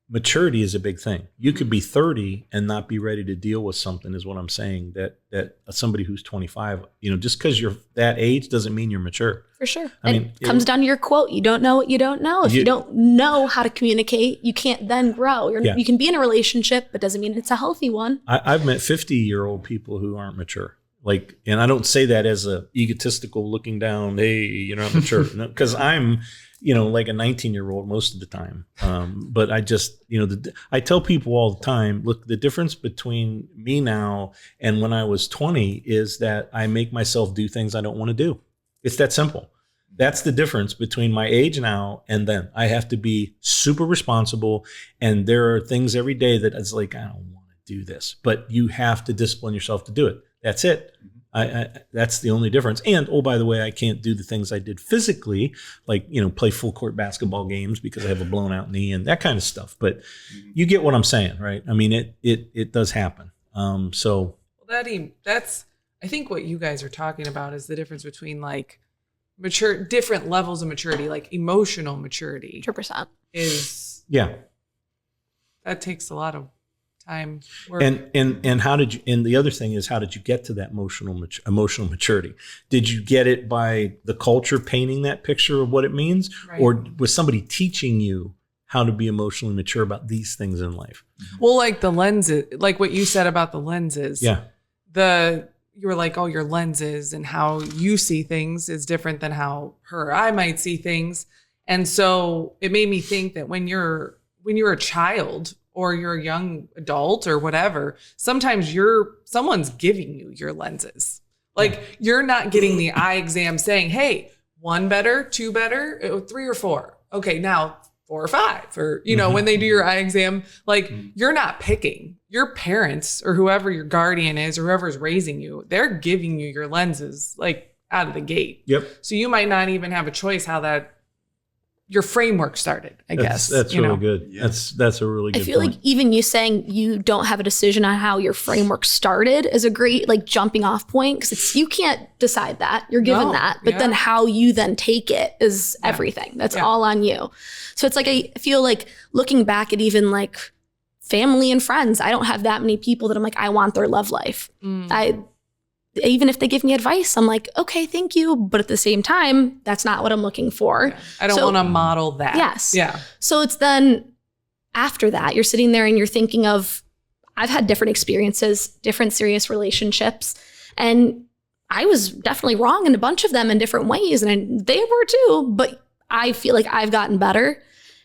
maturity is a big thing. You could be 30 and not be ready to deal with something, is what I'm saying, that somebody who's 25, just because you're that age doesn't mean you're mature. For sure. It comes down to your quote. You don't know what you don't know. If you don't know how to communicate, you can't then grow. You can be in a relationship, but doesn't mean it's a healthy one. I've met 50-year-old people who aren't mature. And I don't say that as a egotistical looking down, hey, you're not mature. Because I'm, like a 19-year-old most of the time. But I just, I tell people all the time, look, the difference between me now and when I was 20 is that I make myself do things I don't want to do. It's that simple. That's the difference between my age now and then. I have to be super responsible. And there are things every day that it's like, I don't want to do this, but you have to discipline yourself to do it. That's it. That's the only difference. And, oh, by the way, I can't do the things I did physically, like, play full court basketball games because I have a blown out knee and that kind of stuff. But you get what I'm saying, right? I mean, it does happen. So that's, I think what you guys are talking about is the difference between like different levels of maturity, like emotional maturity 100% is, that takes a lot of time. Work. And how did you, and the other thing is, how did you get to that emotional maturity? Did you get it by the culture painting that picture of what it means? Right. Or was somebody teaching you how to be emotionally mature about these things in life? Well, like the lenses, like what you said about the lenses. Yeah. You were like, oh, your lenses and how you see things is different than how her or I might see things. And so it made me think that when you're a child or you're a young adult or whatever, sometimes someone's giving you your lenses. Like you're not getting the eye exam saying, hey, 1 better, 2 better, 3 or 4. Okay, now 4 or 5, or, when they do your eye exam, like you're not picking. Your parents or whoever your guardian is or whoever's raising you, they're giving you your lenses like out of the gate. Yep. So you might not even have a choice how your framework started, I guess. That's really good. Yeah. That's a really good I feel point. like even you saying you don't have a decision on how your framework started is a great like jumping off point, because you can't decide that. You're given that. But then how you then take it is everything. That's all on you. So it's like I feel like looking back at even like family and friends, I don't have that many people that I'm like, I want their love life. Even if they give me advice, I'm like, okay, thank you. But at the same time, that's not what I'm looking for. Yeah. I don't want to model that. Yes. Yeah. So it's then after that, you're sitting there and you're thinking of, I've had different experiences, different serious relationships. And I was definitely wrong in a bunch of them in different ways. And they were too. But I feel like I've gotten better.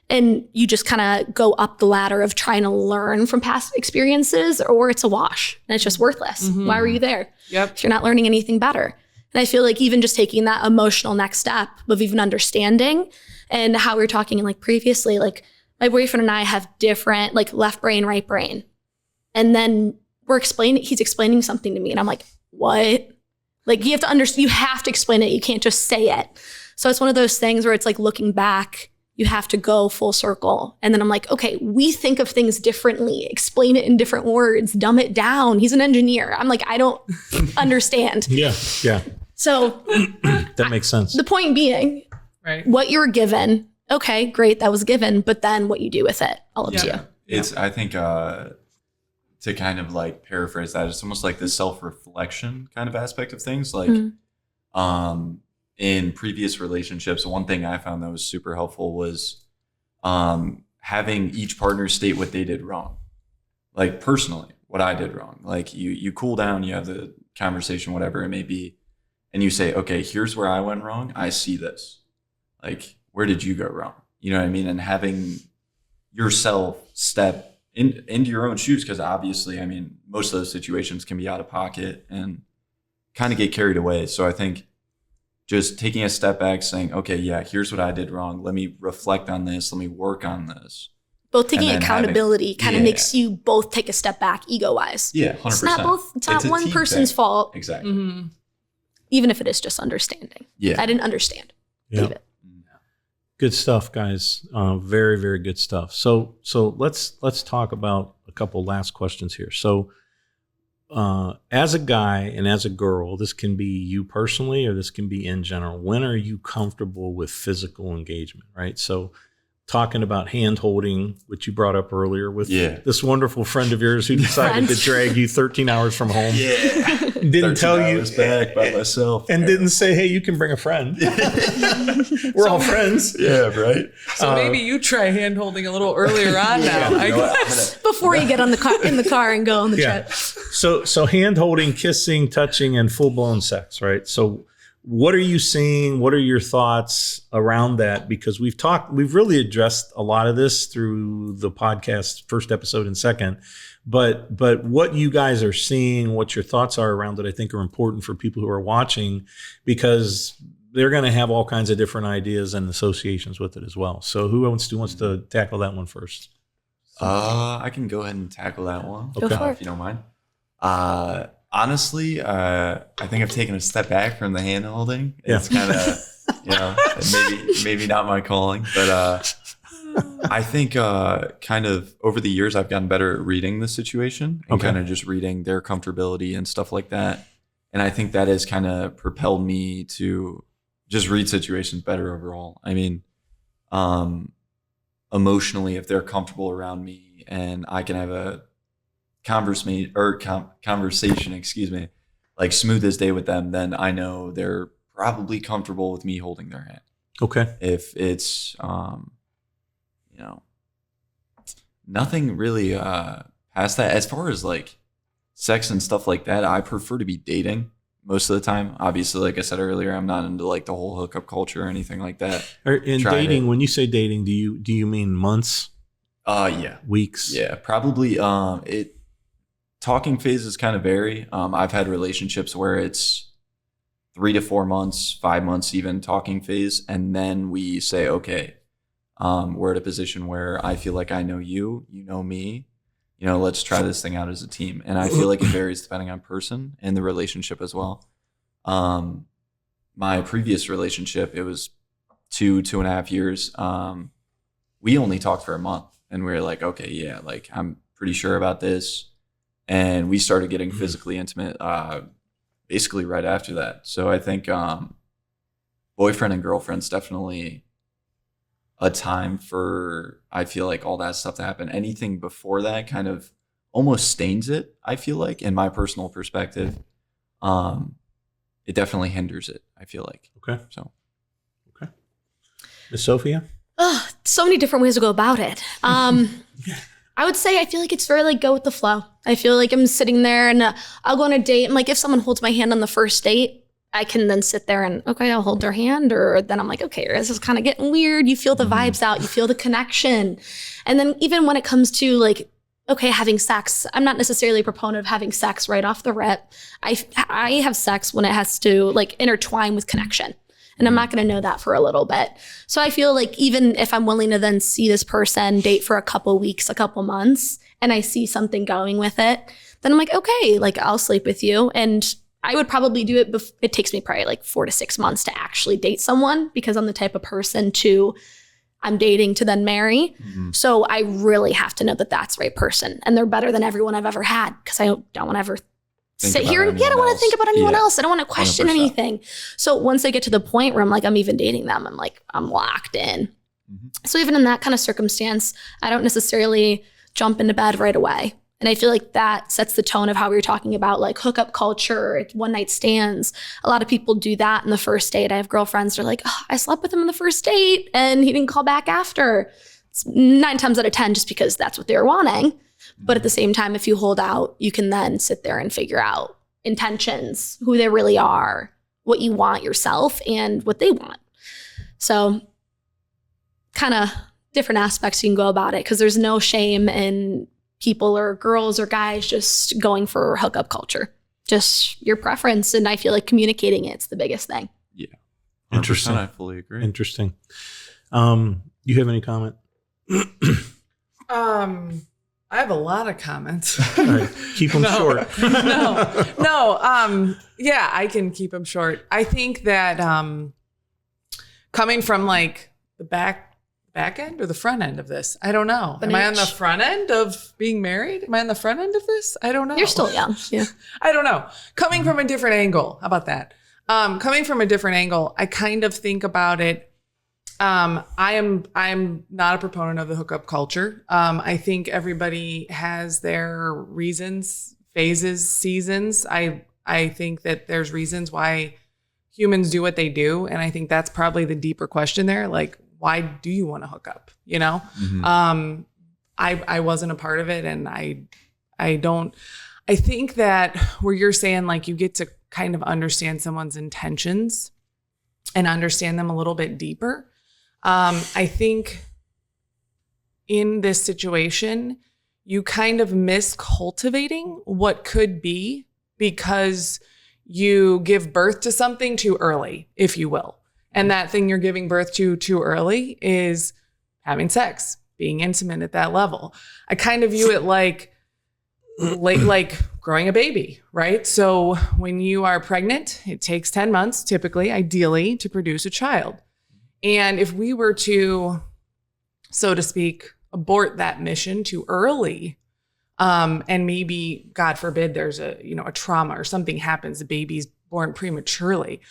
And you just kind of go up the ladder of trying to learn from past experiences, or it's a wash and it's just worthless. Mm-hmm. Why were you there? Yep. If you're not learning anything better. And I feel like even just taking that emotional next step of even understanding, and how we were talking like previously, like my boyfriend and I have different like left brain, right brain. And then he's explaining something to me and I'm like, what? Like you have to understand, you have to explain it. You can't just say it. So it's one of those things where it's like looking back, you have to go full circle. And then I'm like, okay, we think of things differently. Explain it in different words. Dumb it down. He's an engineer. I'm like, I don't understand. Yeah. So that makes sense. The point being, what you were given, okay, great, that was given. But then what you do with it, all up to you. It's, I think, to kind of like paraphrase that, it's almost like the self-reflection kind of aspect of things. Like, in previous relationships, one thing I found that was super helpful was having each partner state what they did wrong. Like personally, what I did wrong. Like you cool down, you have the conversation, whatever it may be, and you say, okay, here's where I went wrong. I see this. Like, where did you go wrong? You know what I mean? And having yourself step into your own shoes, because obviously, I mean, most of those situations can be out of pocket and kind of get carried away. So I think just taking a step back, saying, okay, yeah, here's what I did wrong. Let me reflect on this. Let me work on this. Both taking accountability kind of makes you both take a step back ego-wise. Yeah, 100%. It's not one person's fault. Exactly. Mm-hmm. Even if it is just understanding. Yeah. I didn't understand. Yeah. Leave it. Good stuff, guys. Very, very good stuff. So let's talk about a couple last questions here. So as a guy and as a girl, this can be you personally or this can be in general. When are you comfortable with physical engagement, right? So talking about hand holding, which you brought up earlier with this wonderful friend of yours who decided to drag you 13 hours from home. Yeah. Didn't tell you back by myself. And didn't say, hey, you can bring a friend. We're all friends. Yeah, right. So maybe you try hand holding a little earlier on now. I guess. Before you get in the car and go on the trip. So hand holding, kissing, touching, and full blown sex, right? So what are you seeing? What are your thoughts around that? Because we've really addressed a lot of this through the podcast, first episode and second, but what you guys are seeing, what your thoughts are around it, I think are important for people who are watching, because they're going to have all kinds of different ideas and associations with it as well. So who wants to tackle that one first? I can go ahead and tackle that one. Okay. If you don't mind. Honestly, I think I've taken a step back from the hand holding. Yeah. It's kind of, maybe not my calling, but I think kind of over the years, I've gotten better at reading the situation and kind of just reading their comfortability and stuff like that. And I think that has kind of propelled me to just read situations better overall. I mean, emotionally, if they're comfortable around me and I can have a conversation, like smooth as day with them, then I know they're probably comfortable with me holding their hand. Okay. If it's, nothing really past that. As far as like sex and stuff like that, I prefer to be dating most of the time. Obviously, like I said earlier, I'm not into like the whole hookup culture or anything like that. In dating, when you say dating, do you mean months? Yeah. Weeks? Yeah, probably. Talking phases kind of vary. I've had relationships where it's 3 to 4 months, 5 months even talking phase. And then we say, okay, we're at a position where I feel like I know you, you know me, let's try this thing out as a team. And I feel like it varies depending on person and the relationship as well. My previous relationship, it was 2.5 years. We only talked for a month and we were like, okay, yeah, like I'm pretty sure about this. And we started getting physically intimate basically right after that. So I think boyfriend and girlfriend's definitely a time for, I feel like, all that stuff to happen. Anything before that kind of almost stains it, I feel like, in my personal perspective. It definitely hinders it, I feel like. Okay. So. Okay. Miss Sophia? Oh, so many different ways to go about it. I would say I feel like it's very like go with the flow. I feel like I'm sitting there and I'll go on a date and like if someone holds my hand on the first date, I can then sit there and okay, I'll hold their hand, or then I'm like, okay, this is kind of getting weird. You feel the vibes out, you feel the connection. And then even when it comes to like, okay, having sex, I'm not necessarily a proponent of having sex right off the rip. I have sex when it has to like intertwine with connection. And I'm not going to know that for a little bit. So I feel like even if I'm willing to then see this person, date for a couple weeks, a couple months, and I see something going with it, then I'm like, okay, like I'll sleep with you. And I would probably do it. It takes me probably like 4 to 6 months to actually date someone because I'm the type of person I'm dating to then marry. Mm-hmm. So I really have to know that that's the right person. And they're better than everyone I've ever had because I don't want to ever sit here and I don't want to think about anyone else. I don't want to question 100%. Anything. So once I get to the point where I'm like, I'm even dating them, I'm like, I'm locked in. Mm-hmm. So even in that kind of circumstance, I don't necessarily jump into bed right away. And I feel like that sets the tone of how we were talking about like hookup culture, one night stands. A lot of people do that in the first date. I have girlfriends that are like, oh, I slept with him on the first date and he didn't call back after. It's 9 times out of 10 just because that's what they were wanting. But at the same time, if you hold out, you can then sit there and figure out intentions, who they really are, what you want yourself, and what they want. So kind of different aspects you can go about it because there's no shame in people or girls or guys just going for hookup culture. Just your preference. And I feel like communicating it's the biggest thing. Yeah. 100%. Interesting. I fully agree. Interesting. You have any comment? I have a lot of comments. All right. Keep them short. Yeah, I can keep them short. I think that coming from like the back end or the front end of this, I don't know. Am I on the front end of being married? Am I on the front end of this? I don't know. You're still young. Yeah. I don't know. Coming from a different angle. How about that? Coming from a different angle, I kind of think about it. I'm not a proponent of the hookup culture. I think everybody has their reasons, phases, seasons. I think that there's reasons why humans do what they do. And I think that's probably the deeper question there. Like, why do you want to hook up? You know? Mm-hmm. I wasn't a part of it. And I think that where you're saying like you get to kind of understand someone's intentions and understand them a little bit deeper. I think in this situation, you kind of miss cultivating what could be because you give birth to something too early, if you will. And that thing you're giving birth to too early is having sex, being intimate at that level. I kind of view it like like growing a baby, right? So when you are pregnant, it takes 10 months, typically, ideally, to produce a child. And if we were to, so to speak, abort that mission too early, and maybe, God forbid, there's a trauma or something happens, the baby's born prematurely.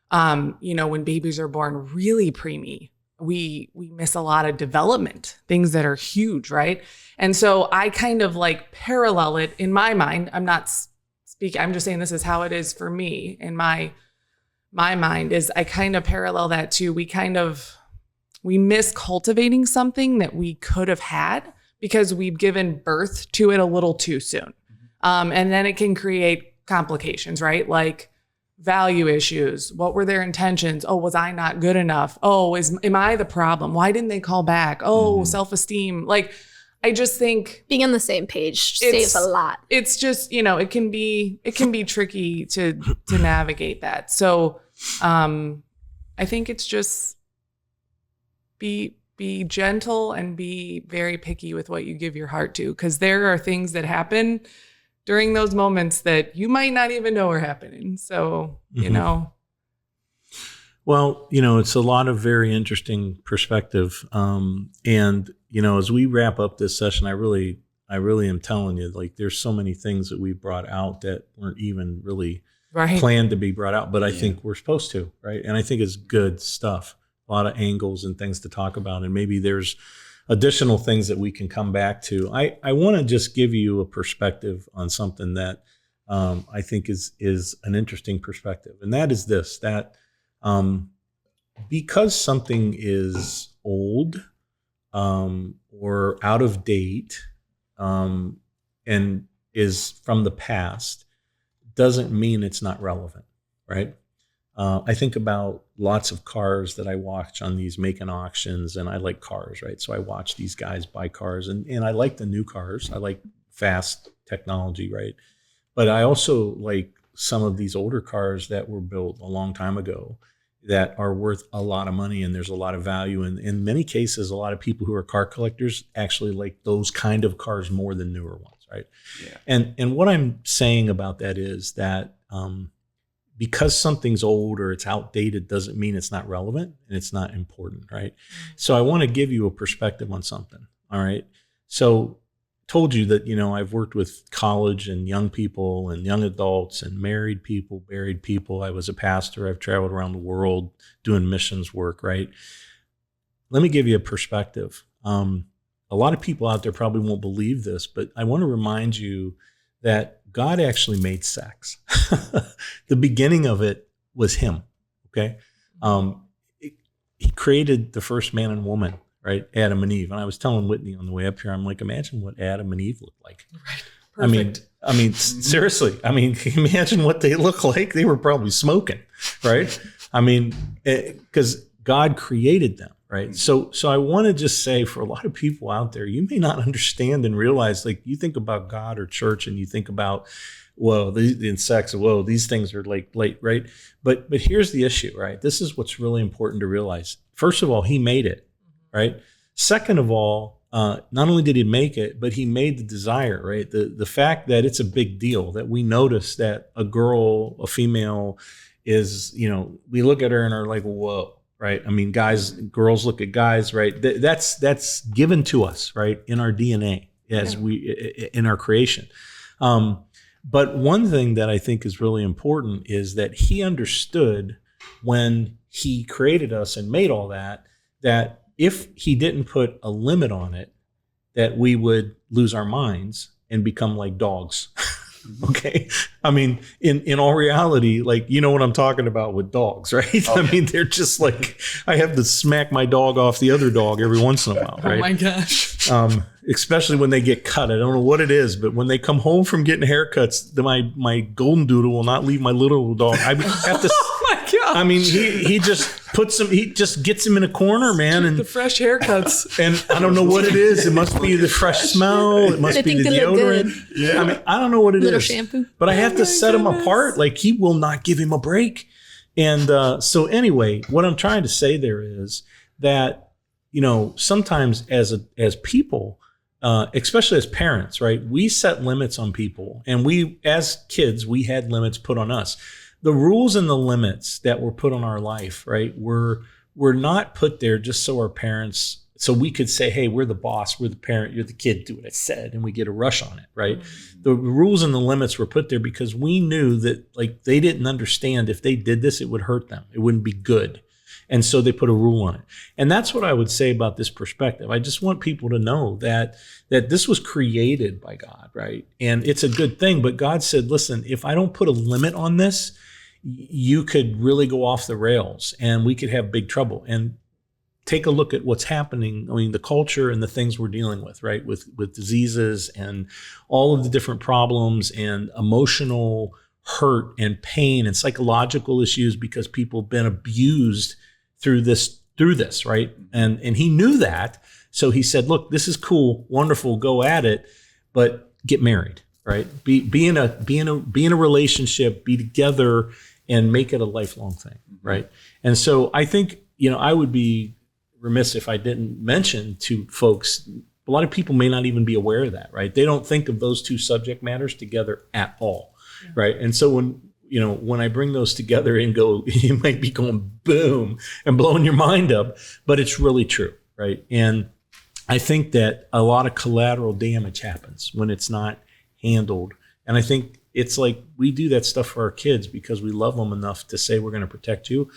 When babies are born really preemie, we miss a lot of development, things that are huge, right? And so I kind of like parallel it in my mind. I'm not speaking, I'm just saying this is how it is for me in my mind, is I kind of parallel that to we miss cultivating something that we could have had because we've given birth to it a little too soon. And then it can create complications, right? Like value issues. What were their intentions? Oh, was I not good enough? Oh, am I the problem? Why didn't they call back? Oh, self-esteem. Like, I just think being on the same page saves a lot. It's just, it can be tricky to navigate that. So, I think it's just be gentle and be very picky with what you give your heart to, because there are things that happen during those moments that you might not even know are happening. So, Well, it's a lot of very interesting perspective. And, as we wrap up this session, I really am telling you, like, there's so many things that we brought out that weren't even really planned to be brought out, but I think we're supposed to, right? And I think it's good stuff, a lot of angles and things to talk about. And maybe there's additional things that we can come back to. I want to just give you a perspective on something that I think is an interesting perspective. And that is this, that because something is old or out of date and is from the past, doesn't mean it's not relevant, right? I think about lots of cars that I watch on these making auctions, and I like cars, right? So I watch these guys buy cars, and I like the new cars. I like fast technology, right? But I also like some of these older cars that were built a long time ago that are worth a lot of money, and there's a lot of value. And in many cases, a lot of people who are car collectors actually like those kind of cars more than newer ones, right? Yeah. And what I'm saying about that is that because something's old or it's outdated doesn't mean it's not relevant and it's not important, right? So I want to give you a perspective on something, all right? So told you that, I've worked with college and young people and young adults and married people, buried people. I was a pastor. I've traveled around the world doing missions work, right? Let me give you a perspective. A lot of people out there probably won't believe this, but I want to remind you that God actually made sex. The beginning of it was him, okay? He created the first man and woman, right? Adam and Eve. And I was telling Whitney on the way up here, I'm like, imagine what Adam and Eve looked like. Right. Perfect. I mean, seriously, imagine what they look like. They were probably smoking, right? Because God created them, right? So I want to just say, for a lot of people out there, you may not understand and realize, like, you think about God or church and you think about, in sex, these things are like late, right? But here's the issue, right? This is what's really important to realize. First of all, he made it, right? Second of all, not only did he make it, but he made the desire, right? The fact that it's a big deal, that we notice that a female is, we look at her and are like, whoa, right? Girls look at guys, right? That's given to us, right? In our DNA in our creation. But one thing that I think is really important is that he understood when he created us and made all that if he didn't put a limit on it, that we would lose our minds and become like dogs. Okay. In all reality, like, you know what I'm talking about with dogs, right? Okay. They're just like, I have to smack my dog off the other dog every once in a while, right? Oh my gosh. Especially when they get cut. I don't know what it is, but when they come home from getting haircuts, my golden doodle will not leave my little dog. I have to. Oh my God. He just gets him in a corner, man. And the fresh haircuts. And I don't know what it is. It must be the fresh smell. It must be the deodorant. Yeah. I don't know what it is. Shampoo. But I have to set him apart. Like, he will not give him a break. And so anyway, what I'm trying to say there is that, sometimes as people, especially as parents, right? We set limits on people, and we, as kids, we had limits put on us. The rules and the limits that were put on our life, right, were not put there just so our parents, so we could say, hey, we're the boss, we're the parent, you're the kid, do what I said, and we get a rush on it, right? Mm-hmm. The rules and the limits were put there because we knew that, like, they didn't understand if they did this, it would hurt them. It wouldn't be good. And so they put a rule on it. And that's what I would say about this perspective. I just want people to know that this was created by God, right? And it's a good thing. But God said, listen, if I don't put a limit on this, you could really go off the rails and we could have big trouble. And take a look at what's happening. I mean, the culture and the things we're dealing with, right? With diseases and all of the different problems and emotional hurt and pain and psychological issues because people have been abused through this, right? And he knew that. So he said, look, this is cool, wonderful, go at it, but get married, right? Be in a relationship, be together, and make it a lifelong thing, right? And so I think, I would be remiss if I didn't mention to folks, a lot of people may not even be aware of that, right? They don't think of those two subject matters together at all, right? And so when I bring those together and go, you might be going boom and blowing your mind up, but it's really true, right? And I think that a lot of collateral damage happens when it's not handled. And I think it's like we do that stuff for our kids because we love them enough to say we're going to protect you.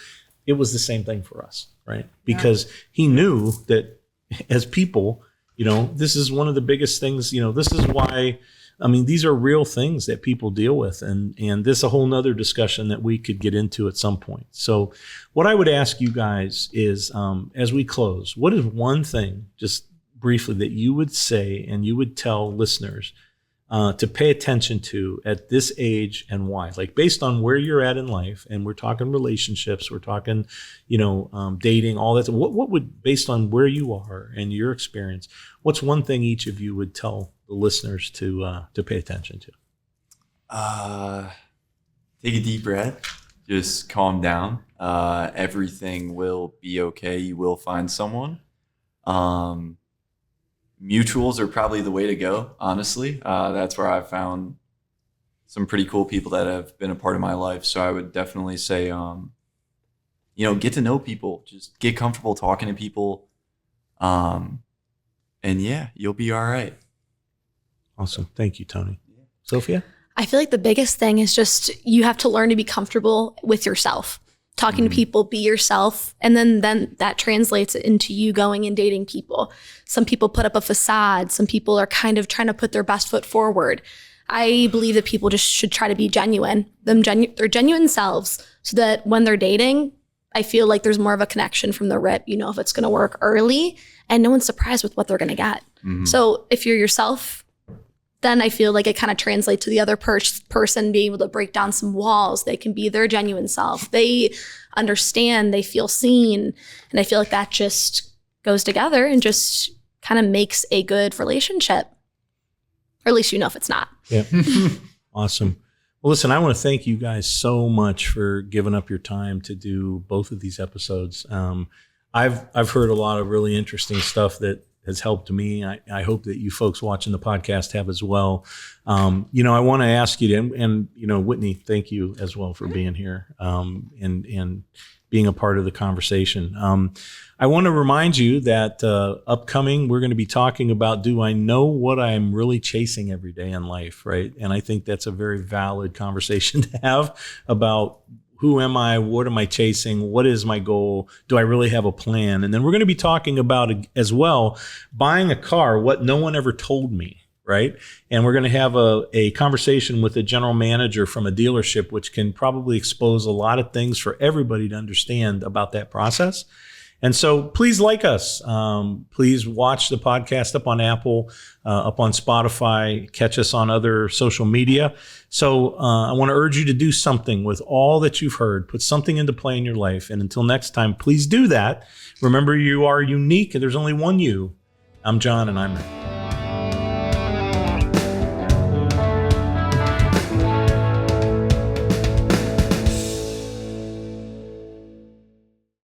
It was the same thing for us, right? Because he knew that as people, this is one of the biggest things, this is why, these are real things that people deal with. And this is a whole nother discussion that we could get into at some point. So what I would ask you guys is, as we close, what is one thing, just briefly, that you would say and you would tell listeners to pay attention to at this age and why? Like based on where you're at in life, and we're talking relationships, we're talking, dating, all that. What would, based on where you are and your experience, what's one thing each of you would tell the listeners to pay attention to? Take a deep breath. Just calm down. Everything will be okay. You will find someone. Mutuals are probably the way to go, honestly. That's where I've found some pretty cool people that have been a part of my life. So I would definitely say, get to know people. Just get comfortable talking to people. And yeah, you'll be all right. Awesome. Thank you, Tony. Sophia? I feel like the biggest thing is just you have to learn to be comfortable with yourself. Talking to people, be yourself. And then that translates into you going and dating people. Some people put up a facade. Some people are kind of trying to put their best foot forward. I believe that people just should try to be genuine, their genuine selves, so that when they're dating, I feel like there's more of a connection from the rip. If it's going to work early, and no one's surprised with what they're going to get. Mm-hmm. So if you're yourself, then I feel like it kind of translates to the other person being able to break down some walls. They can be their genuine self. They understand, they feel seen. And I feel like that just goes together and just kind of makes a good relationship. Or at least if it's not. Yeah. Awesome. Well, listen, I want to thank you guys so much for giving up your time to do both of these episodes. I've heard a lot of really interesting stuff that has helped me. I hope that you folks watching the podcast have as well. I want to ask you to, and Whitney, thank you as well for being here and being a part of the conversation. I want to remind you that upcoming, we're going to be talking about, do I know what I'm really chasing every day in life, right? And I think that's a very valid conversation to have about who am I? What am I chasing? What is my goal? Do I really have a plan? And then we're going to be talking about as well, buying a car, what no one ever told me, right? And we're going to have a conversation with a general manager from a dealership, which can probably expose a lot of things for everybody to understand about that process. And so please like us. Please watch the podcast up on Apple, up on Spotify, catch us on other social media. So I want to urge you to do something with all that you've heard. Put something into play in your life. And until next time, please do that. Remember, you are unique and there's only one you. I'm John and I'm Matt.